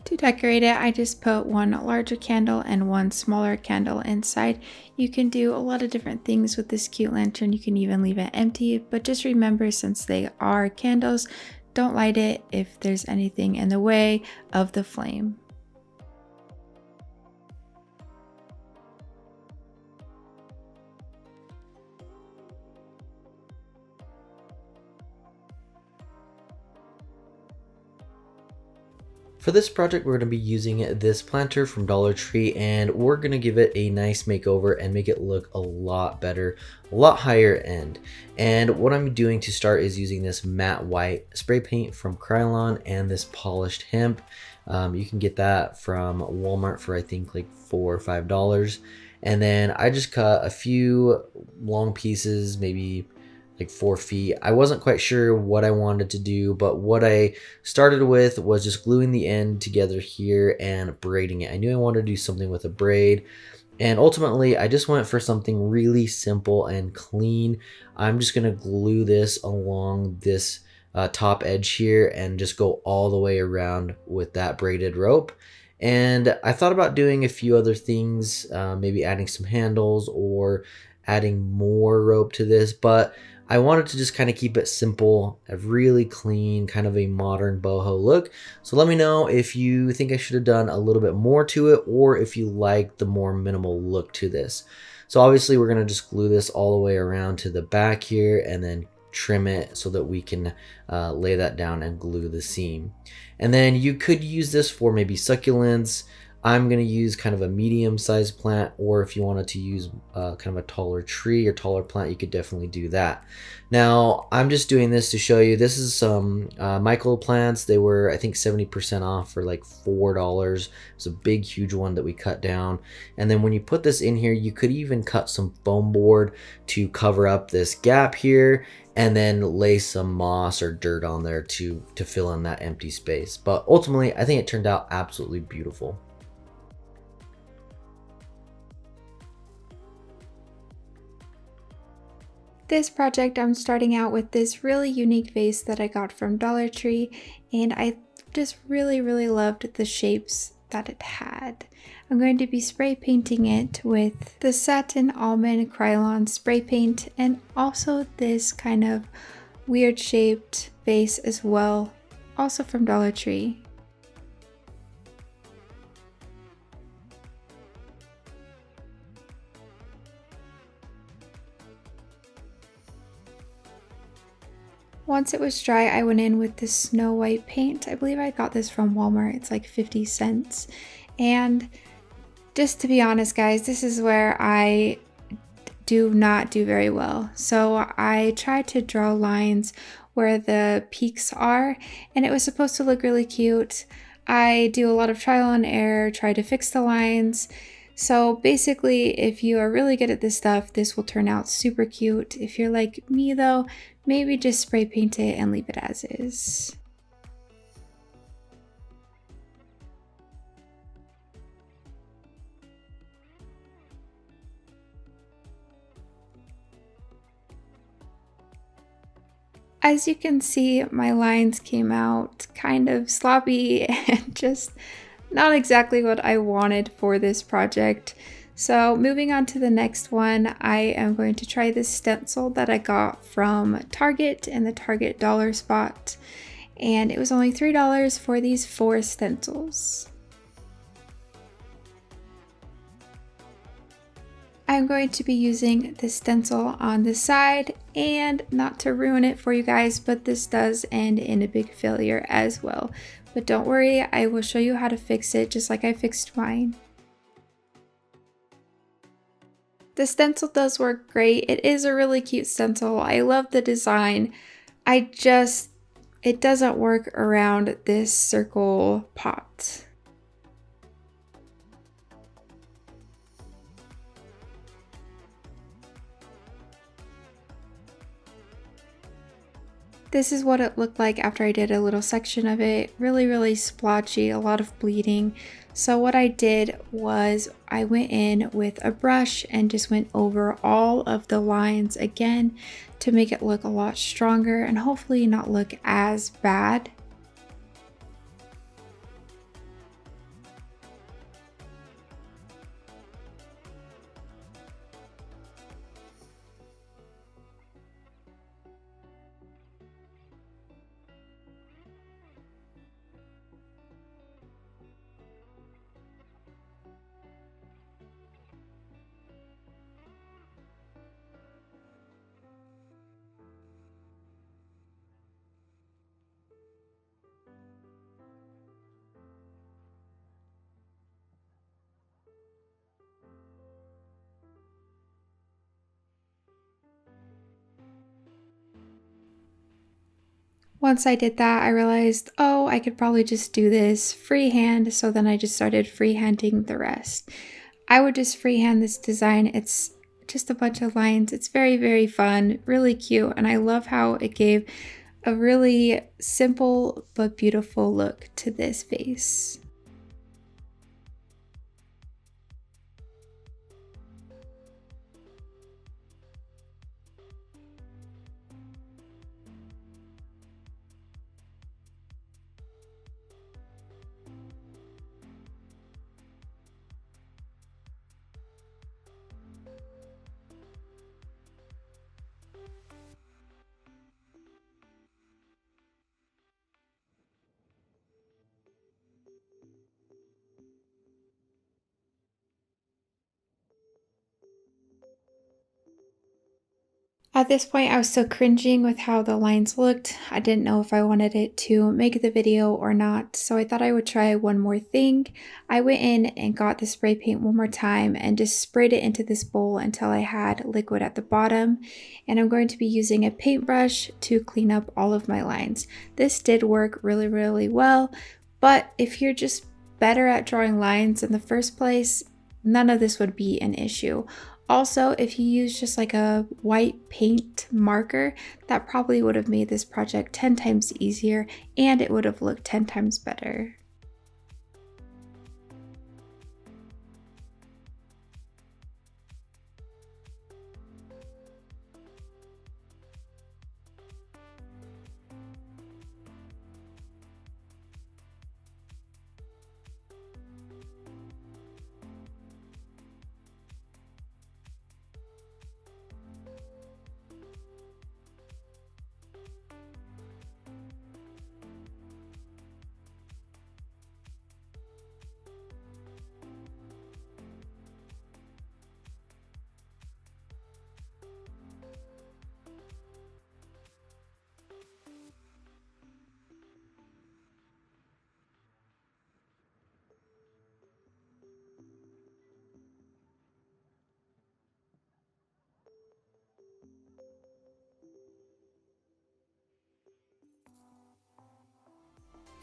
To decorate it, I just put one larger candle and one smaller candle inside. You can do a lot of different things with this cute lantern. You can even leave it empty, but just remember, since they are candles, don't light it if there's anything in the way of the flame. For this project, we're going to be using this planter from Dollar Tree, and we're going to give it a nice makeover and make it look a lot better, a lot higher end. And what I'm doing to start is using this matte white spray paint from Krylon and this polished hemp. You can get that from Walmart for I think like $4 or $5. And then I just cut a few long pieces, maybe like 4 feet. I wasn't quite sure what I wanted to do, but what I started with was just gluing the end together here and braiding it. I knew I wanted to do something with a braid, and ultimately I just went for something really simple and clean. I'm just gonna glue this along this top edge here and just go all the way around with that braided rope. And I thought about doing a few other things, maybe adding some handles or adding more rope to this, but I wanted to just kind of keep it simple, a really clean, kind of a modern boho look. So let me know if you think I should have done a little bit more to it, or if you like the more minimal look to this. So obviously we're going to just glue this all the way around to the back here and then trim it so that we can lay that down and glue the seam. And then you could use this for maybe succulents. I'm going to use kind of a medium-sized plant, or if you wanted to use kind of a taller tree or taller plant, you could definitely do that. Now, I'm just doing this to show you. This is some Michael plants. They were, I think, 70% off for like $4. It's a big, huge one that we cut down. And then when you put this in here, you could even cut some foam board to cover up this gap here, and then lay some moss or dirt on there to fill in that empty space. But ultimately, I think it turned out absolutely beautiful. This project, I'm starting out with this really unique vase that I got from Dollar Tree, and I just really loved the shapes that it had. I'm going to be spray painting it with the Satin Almond Krylon spray paint, and also this kind of weird shaped vase as well, also from Dollar Tree. Once it was dry, I went in with this snow white paint. I believe I got this from Walmart. It's like 50 cents. And just to be honest, guys, this is where I do not do very well. So I tried to draw lines where the peaks are, and it was supposed to look really cute. I do a lot of trial and error, try to fix the lines. So basically, if you are really good at this stuff, this will turn out super cute. If you're like me though, maybe just spray paint it and leave it as is. As you can see, my lines came out kind of sloppy and just not exactly what I wanted for this project. So moving on to the next one, I am going to try this stencil that I got from Target in the Target dollar spot. And it was only $3 for these 4 stencils. I'm going to be using this stencil on the side, and not to ruin it for you guys, but this does end in a big failure as well. But don't worry, I will show you how to fix it just like I fixed mine. The stencil does work great. It is a really cute stencil. I love the design. It doesn't work around this circle pot. This is what it looked like after I did a little section of it. Really splotchy, a lot of bleeding. So what I did was I went in with a brush and just went over all of the lines again to make it look a lot stronger and hopefully not look as bad. Once I did that, I realized, oh, I could probably just do this freehand. So then I just started freehanding the rest. I would just freehand this design. It's just a bunch of lines. It's very, very fun, really cute. And I love how it gave a really simple but beautiful look to this vase. At this point, I was still cringing with how the lines looked. I didn't know if I wanted it to make the video or not, so I thought I would try one more thing. I went in and got the spray paint one more time and just sprayed it into this bowl until I had liquid at the bottom. And I'm going to be using a paintbrush to clean up all of my lines. This did work really, really well, but if you're just better at drawing lines in the first place, none of this would be an issue. Also, if you use just like a white paint marker, that probably would have made this project 10 times easier and it would have looked 10 times better.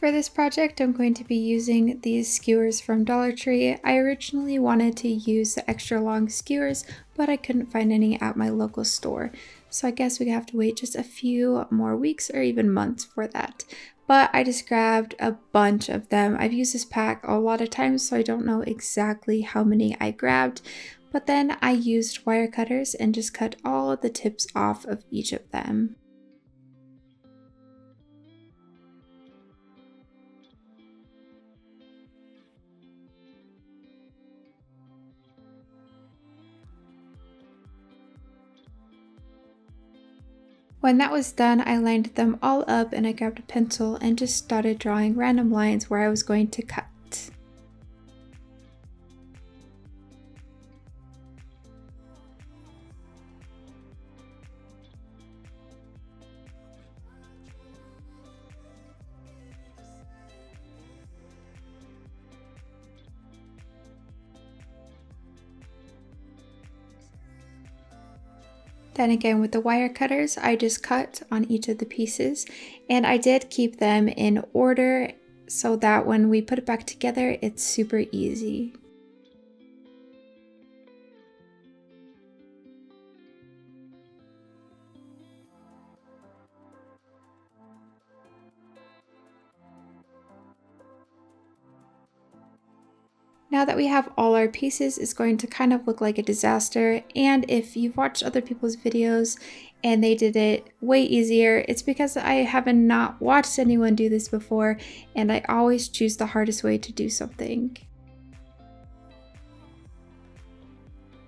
For this project, I'm going to be using these skewers from Dollar Tree. I originally wanted to use the extra long skewers, but I couldn't find any at my local store. So I guess we have to wait just a few more weeks or even months for that. But I just grabbed a bunch of them. I've used this pack a lot of times, so I don't know exactly how many I grabbed. But then I used wire cutters and just cut all the tips off of each of them. When that was done, I lined them all up and I grabbed a pencil and just started drawing random lines where I was going to cut. Then again with the wire cutters, I just cut on each of the pieces and I did keep them in order so that when we put it back together, it's super easy. Now that we have all our pieces, it's going to kind of look like a disaster. And if you've watched other people's videos and they did it way easier, it's because I haven't not watched anyone do this before and I always choose the hardest way to do something.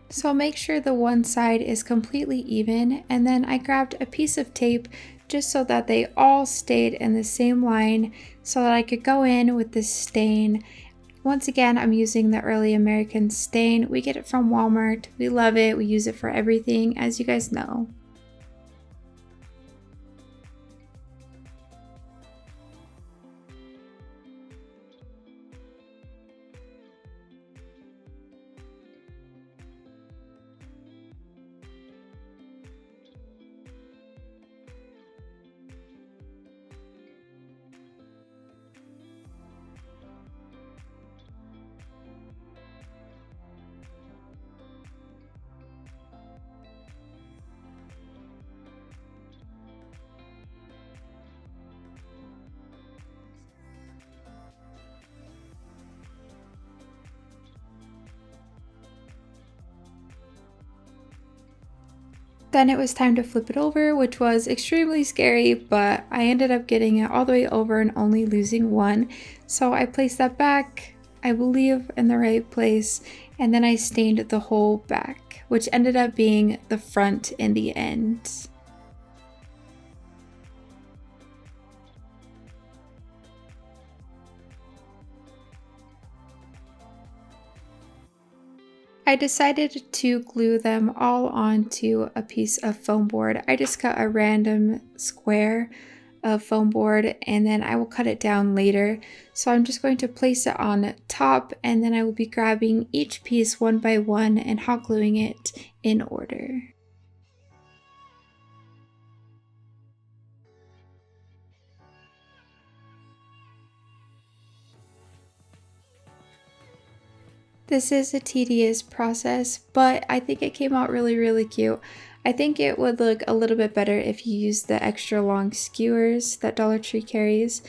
So make sure the one side is completely even, and then I grabbed a piece of tape just so that they all stayed in the same line so that I could go in with this stain. Once again, I'm using the Early American stain. We get it from Walmart. We love it. We use it for everything, as you guys know. Then it was time to flip it over, which was extremely scary, but I ended up getting it all the way over and only losing one. So I placed that back, I believe, in the right place, and then I stained the whole back, which ended up being the front in the end. I decided to glue them all onto a piece of foam board. I just cut a random square of foam board and then I will cut it down later. So I'm just going to place it on top and then I will be grabbing each piece one by one and hot gluing it in order. This is a tedious process, but I think it came out really cute. I think it would look a little bit better if you used the extra long skewers that Dollar Tree carries.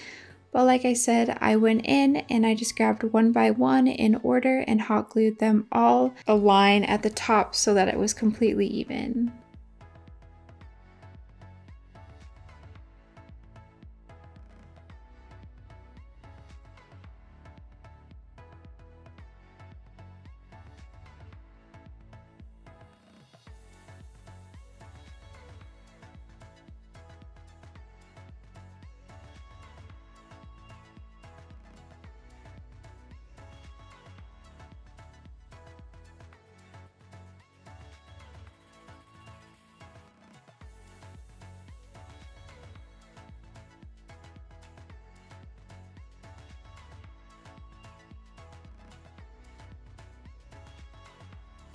But like I said, I went in and I just grabbed one by one in order and hot glued them all a line at the top so that it was completely even.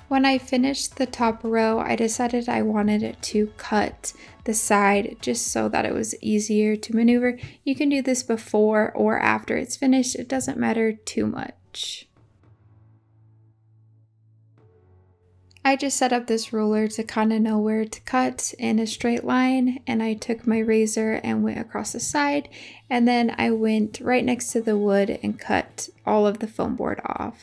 When I finished the top row, I decided I wanted to cut the side just so that it was easier to maneuver. You can do this before or after it's finished, it doesn't matter too much. I just set up this ruler to kind of know where to cut in a straight line, and I took my razor and went across the side, and then I went right next to the wood and cut all of the foam board off.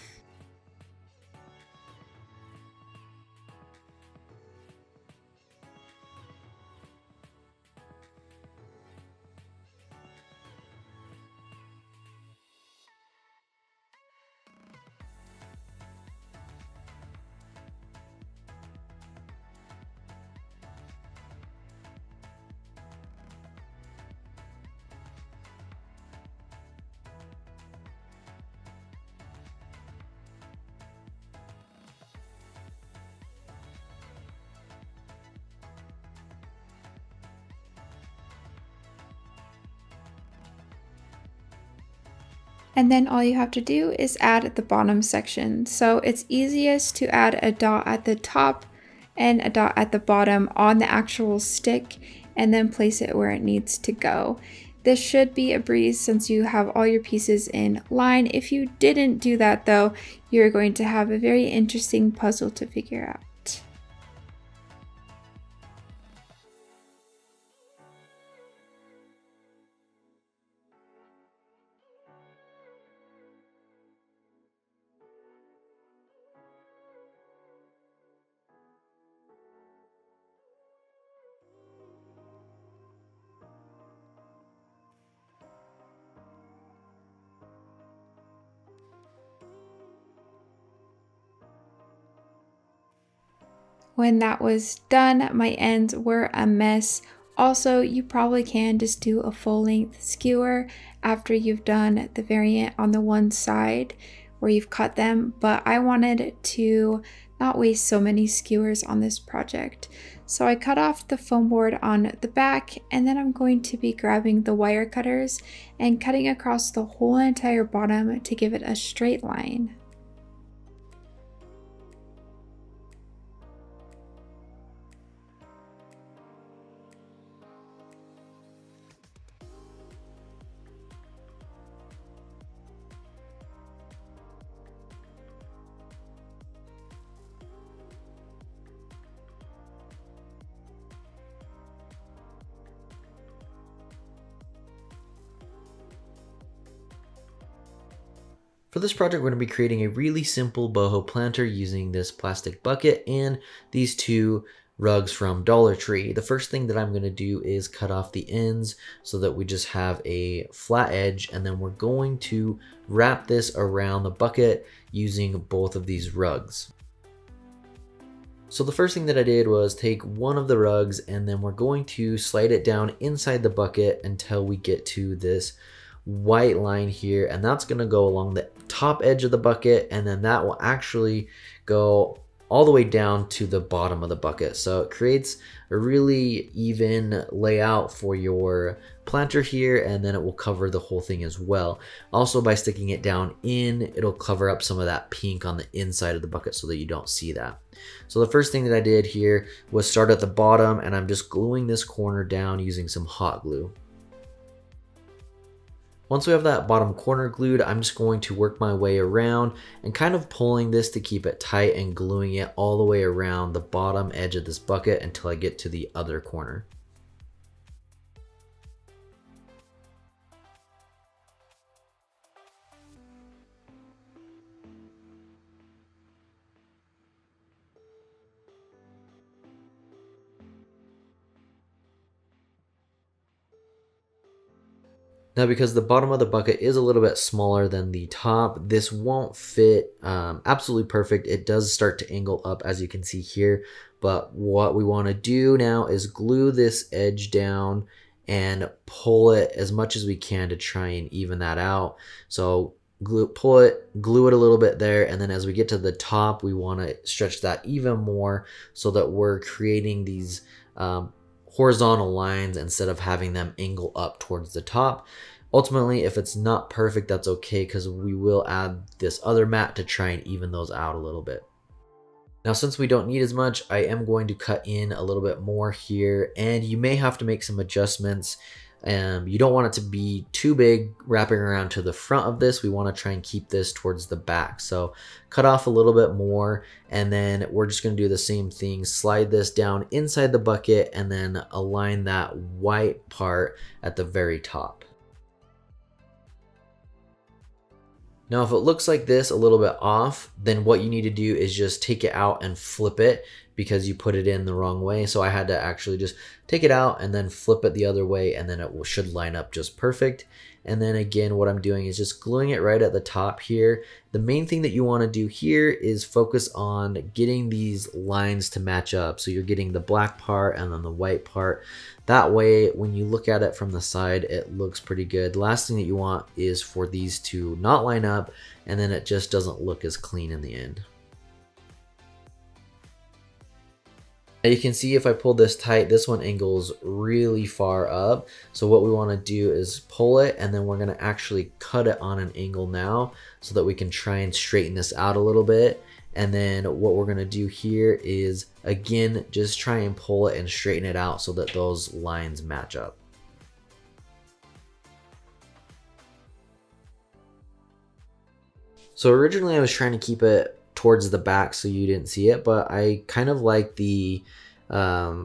And then all you have to do is add the bottom section. So it's easiest to add a dot at the top and a dot at the bottom on the actual stick and then place it where it needs to go. This should be a breeze since you have all your pieces in line. If you didn't do that though, you're going to have a very interesting puzzle to figure out. When that was done, my ends were a mess. Also, you probably can just do a full-length skewer after you've done the variant on the one side where you've cut them, but I wanted to not waste so many skewers on this project. So I cut off the foam board on the back, and then I'm going to be grabbing the wire cutters and cutting across the whole entire bottom to give it a straight line. For this project, we're going to be creating a really simple boho planter using this plastic bucket and these two rugs from Dollar Tree. The first thing that I'm going to do is cut off the ends so that we just have a flat edge, and then we're going to wrap this around the bucket using both of these rugs. So the first thing that I did was take one of the rugs, and then we're going to slide it down inside the bucket until we get to this white line here, and that's going to go along the top edge of the bucket, and then that will actually go all the way down to the bottom of the bucket. So it creates a really even layout for your planter here, and then it will cover the whole thing as well. Also, by sticking it down in, it'll cover up some of that pink on the inside of the bucket so that you don't see that. So the first thing that I did here was start at the bottom, and I'm just gluing this corner down using some hot glue. Once we have that bottom corner glued, I'm just going to work my way around and kind of pulling this to keep it tight and gluing it all the way around the bottom edge of this bucket until I get to the other corner. Now, because the bottom of the bucket is a little bit smaller than the top, this won't fit absolutely perfect. It does start to angle up, as you can see here. But what we want to do now is glue this edge down and pull it as much as we can to try and even that out. So pull it, glue it a little bit there, and then as we get to the top, we want to stretch that even more so that we're creating these horizontal lines instead of having them angle up towards the top. Ultimately, if it's not perfect, that's okay, because we will add this other mat to try and even those out a little bit. Now, since we don't need as much, I am going to cut in a little bit more here, and you may have to make some adjustments. You don't want it to be too big wrapping around to the front of this. We want to try and keep this towards the back. So cut off a little bit more, and then we're just going to do the same thing. Slide this down inside the bucket and then align that white part at the very top. Now, if it looks like this a little bit off, then what you need to do is just take it out and flip it because you put it in the wrong way. So I had to actually just take it out and then flip it the other way, and then it should line up just perfect. And then again, what I'm doing is just gluing it right at the top here. The main thing that you want to do here is focus on getting these lines to match up. So you're getting the black part and then the white part. That way, when you look at it from the side, it looks pretty good. The last thing that you want is for these to not line up, and then it just doesn't look as clean in the end. Now you can see if I pull this tight, this one angles really far up. So what we want to do is pull it, and then we're going to actually cut it on an angle now so that we can try and straighten this out a little bit. And then what we're going to do here is, again, just try and pull it and straighten it out so that those lines match up. So originally I was trying to keep it towards the back so you didn't see it, but I kind of like the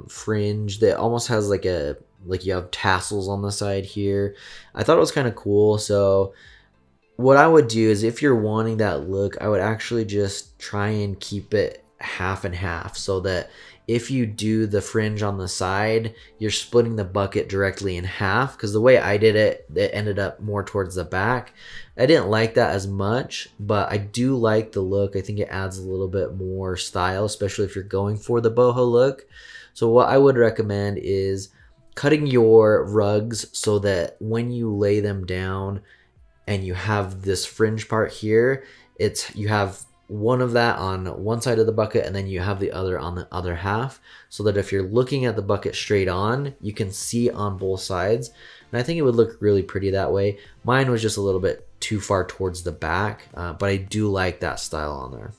fringe that almost has like you have tassels on the side here. I thought it was kind of cool. So what I would do is, if you're wanting that look, I would actually just try and keep it half and half, so that if you do the fringe on the side, you're splitting the bucket directly in half. Because the way I did it, it ended up more towards the back. I didn't like that as much, but I do like the look. I think it adds a little bit more style, especially if you're going for the boho look. So what I would recommend is cutting your rugs so that when you lay them down and you have this fringe part here, you have one of that on one side of the bucket, and then you have the other on the other half, so that if you're looking at the bucket straight on, you can see on both sides. And I think it would look really pretty that way. Mine was just a little bit too far towards the back, but I do like that style on there.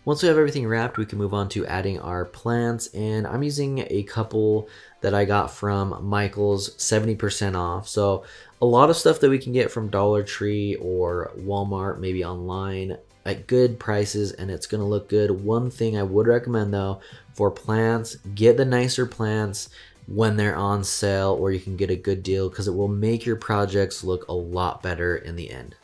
Once we have everything wrapped, we can move on to adding our plants, and I'm using a couple that I got from Michael's 70% off. So a lot of stuff that we can get from Dollar Tree or Walmart, maybe online, at good prices, and it's going to look good. One thing I would recommend though, for plants, get the nicer plants when they're on sale, or you can get a good deal, because it will make your projects look a lot better in the end.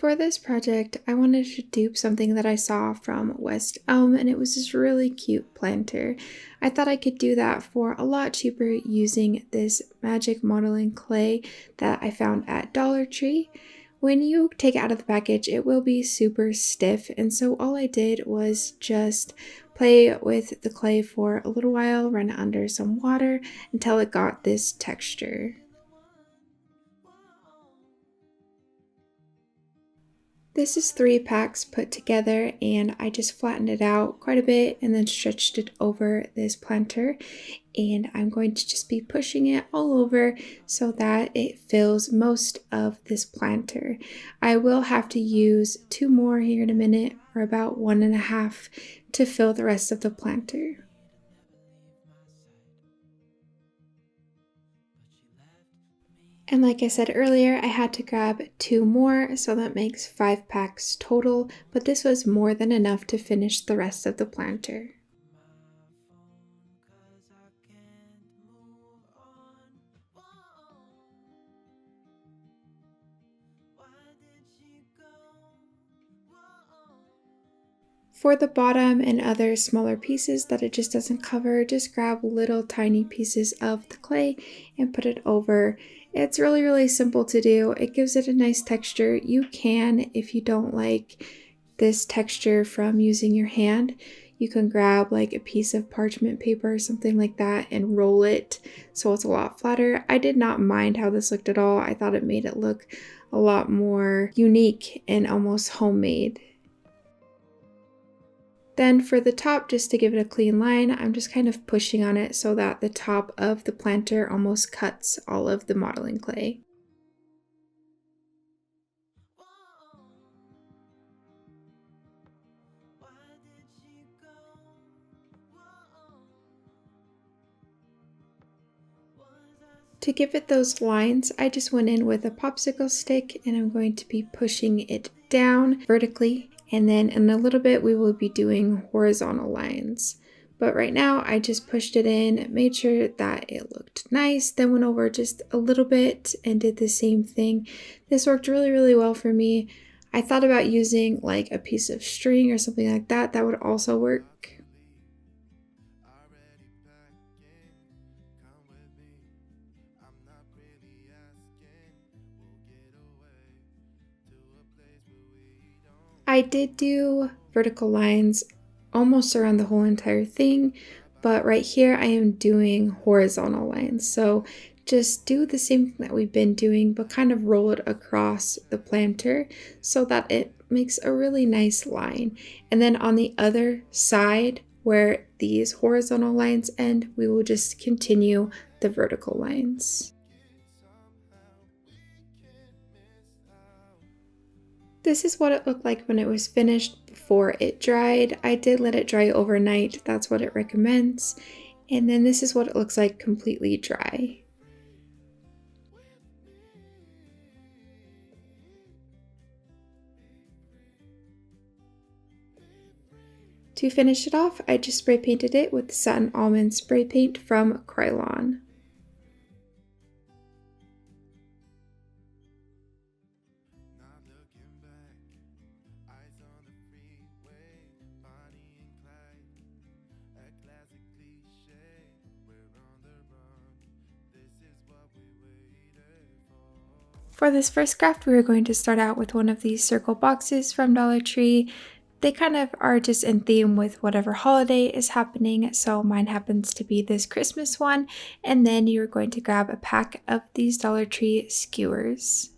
For this project, I wanted to dupe something that I saw from West Elm, and it was this really cute planter. I thought I could do that for a lot cheaper using this magic modeling clay that I found at Dollar Tree. When you take it out of the package, it will be super stiff, and so all I did was just play with the clay for a little while, run it under some water until it got this texture. This is 3 packs put together, and I just flattened it out quite a bit and then stretched it over this planter, and I'm going to just be pushing it all over so that it fills most of this planter. I will have to use 2 more here in a minute, or about 1.5 to fill the rest of the planter. And like I said earlier, I had to grab 2 more, so that makes 5 packs total, but this was more than enough to finish the rest of the planter. For the bottom and other smaller pieces that it just doesn't cover, just grab little tiny pieces of the clay and put it over. It's really simple to do. It gives it a nice texture. You can, if you don't like this texture from using your hand, you can grab like a piece of parchment paper or something like that and roll it so it's a lot flatter. I did not mind how this looked at all. I thought it made it look a lot more unique and almost homemade. Then for the top, just to give it a clean line, I'm just kind of pushing on it so that the top of the planter almost cuts all of the modeling clay. To give it those lines, I just went in with a popsicle stick and I'm going to be pushing it down vertically. And then in a little bit, we will be doing horizontal lines. But right now, I just pushed it in, made sure that it looked nice, then went over just a little bit and did the same thing. This worked really well for me. I thought about using like a piece of string or something like that. That would also work. I did do vertical lines almost around the whole entire thing, but right here I am doing horizontal lines. So just do the same thing that we've been doing, but kind of roll it across the planter so that it makes a really nice line. And then on the other side where these horizontal lines end, we will just continue the vertical lines. This is what it looked like when it was finished before it dried. I did let it dry overnight, that's what it recommends. And then this is what it looks like completely dry. To finish it off, I just spray painted it with Satin Almond spray paint from Krylon. For this first craft, we are going to start out with one of these circle boxes from Dollar Tree. They kind of are just in theme with whatever holiday is happening, so mine happens to be this Christmas one. And then you're going to grab a pack of these Dollar Tree skewers.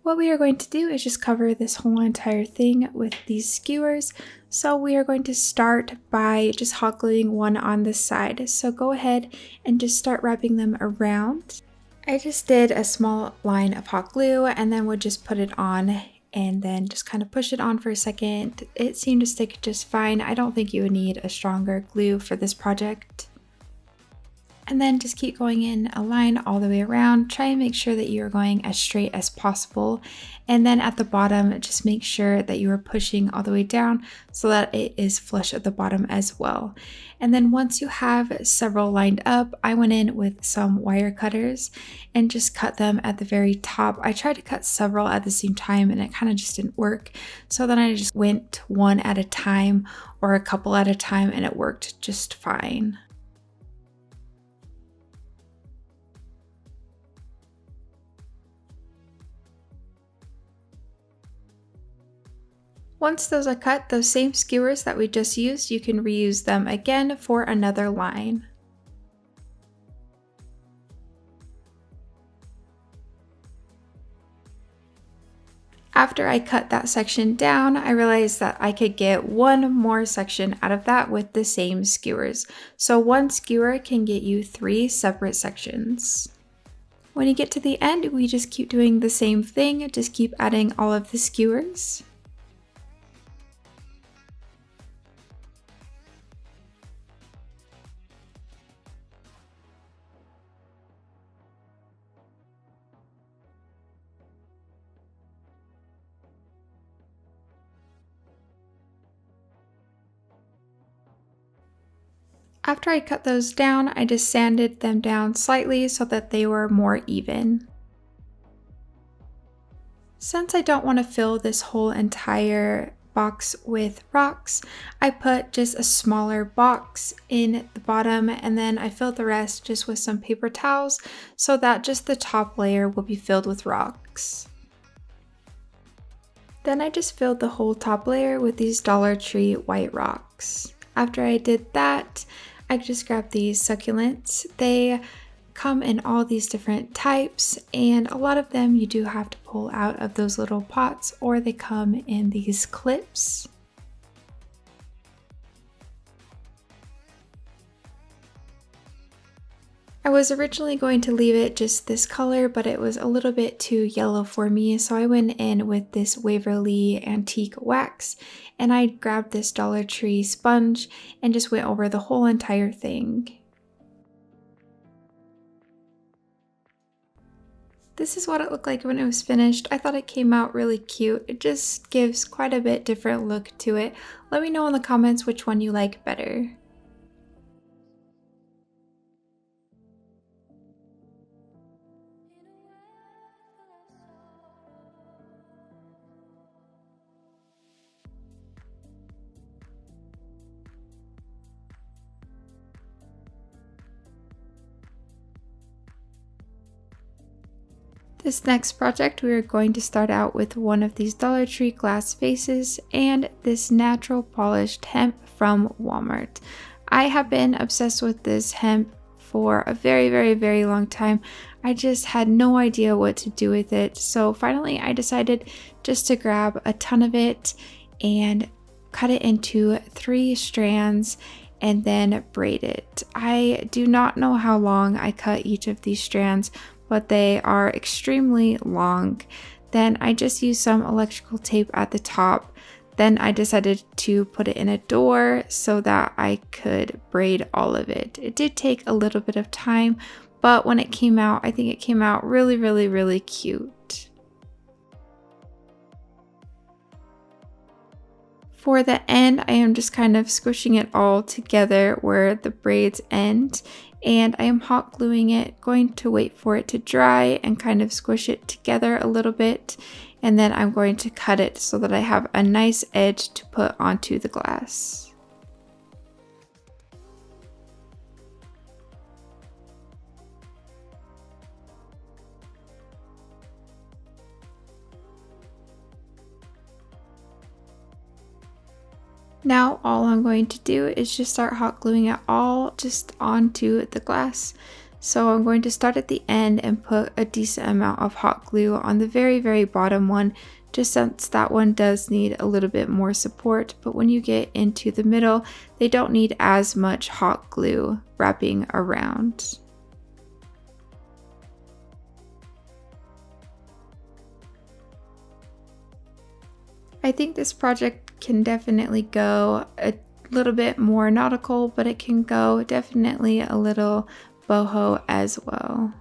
What we are going to do is just cover this whole entire thing with these skewers. So we are going to start by just hot gluing one on the side. So go ahead and just start wrapping them around. I just did a small line of hot glue and then would just put it on and then just kind of push it on for a second. It seemed to stick just fine. I don't think you would need a stronger glue for this project. And then just keep going in a line all the way around. Try and make sure that you're going as straight as possible. And then at the bottom, just make sure that you are pushing all the way down so that it is flush at the bottom as well. And then once you have several lined up, I went in with some wire cutters and just cut them at the very top. I tried to cut several at the same time and it kind of just didn't work. So then I just went one at a time or a couple at a time and it worked just fine. Once those are cut, those same skewers that we just used, you can reuse them again for another line. After I cut that section down, I realized that I could get one more section out of that with the same skewers. So one skewer can get you 3 separate sections. When you get to the end, we just keep doing the same thing, just keep adding all of the skewers. After I cut those down, I just sanded them down slightly so that they were more even. Since I don't want to fill this whole entire box with rocks, I put just a smaller box in the bottom and then I filled the rest just with some paper towels so that just the top layer will be filled with rocks. Then I just filled the whole top layer with these Dollar Tree white rocks. After I did that, I just grabbed these succulents. They come in all these different types and a lot of them you do have to pull out of those little pots or they come in these clips. I was originally going to leave it just this color, but it was a little bit too yellow for me, so I went in with this Waverly Antique Wax, and I grabbed this Dollar Tree sponge and just went over the whole entire thing. This is what it looked like when it was finished. I thought it came out really cute. It just gives quite a bit different look to it. Let me know in the comments which one you like better. This next project, we are going to start out with one of these Dollar Tree glass vases and this natural polished hemp from Walmart. I have been obsessed with this hemp for a very long time. I just had no idea what to do with it. So finally I decided just to grab a ton of it and cut it into 3 strands and then braid it. I do not know how long I cut each of these strands, but they are extremely long. Then I just used some electrical tape at the top. Then I decided to put it in a door so that I could braid all of it. It did take a little bit of time, but when it came out, I think it came out really cute. For the end, I am just kind of squishing it all together where the braids end. And I am hot gluing it, going to wait for it to dry and kind of squish it together a little bit, and then I'm going to cut it so that I have a nice edge to put onto the glass. Now all I'm going to do is just start hot gluing it all just onto the glass. So I'm going to start at the end and put a decent amount of hot glue on the very bottom one, just since that one does need a little bit more support, but when you get into the middle, they don't need as much hot glue wrapping around. I think this project can definitely go a little bit more nautical, but it can go definitely a little boho as well.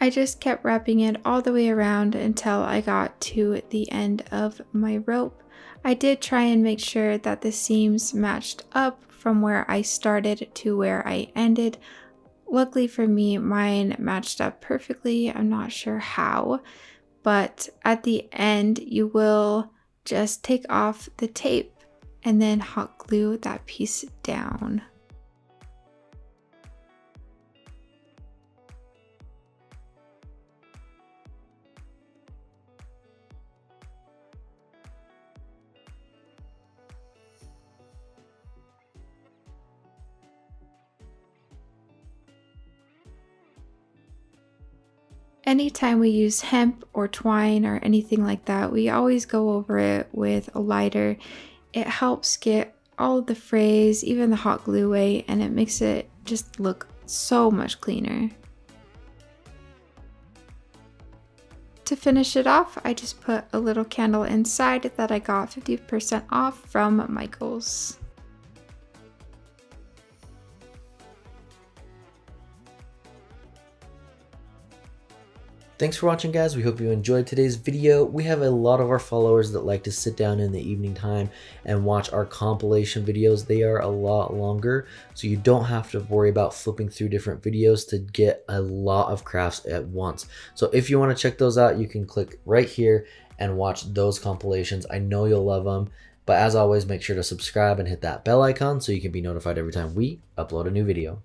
I just kept wrapping it all the way around until I got to the end of my rope. I did try and make sure that the seams matched up from where I started to where I ended. Luckily for me, mine matched up perfectly. I'm not sure how, but at the end you will just take off the tape and then hot glue that piece down. Anytime we use hemp or twine or anything like that, we always go over it with a lighter. It helps get all of the frays, even the hot glue away, and it makes it just look so much cleaner. To finish it off, I just put a little candle inside that I got 50% off from Michael's. Thanks for watching, guys. We hope you enjoyed today's video. We have a lot of our followers that like to sit down in the evening time and watch our compilation videos. They are a lot longer, so you don't have to worry about flipping through different videos to get a lot of crafts at once. So if you want to check those out, you can click right here and watch those compilations. I know you'll love them. But as always, make sure to subscribe and hit that bell icon so you can be notified every time we upload a new video.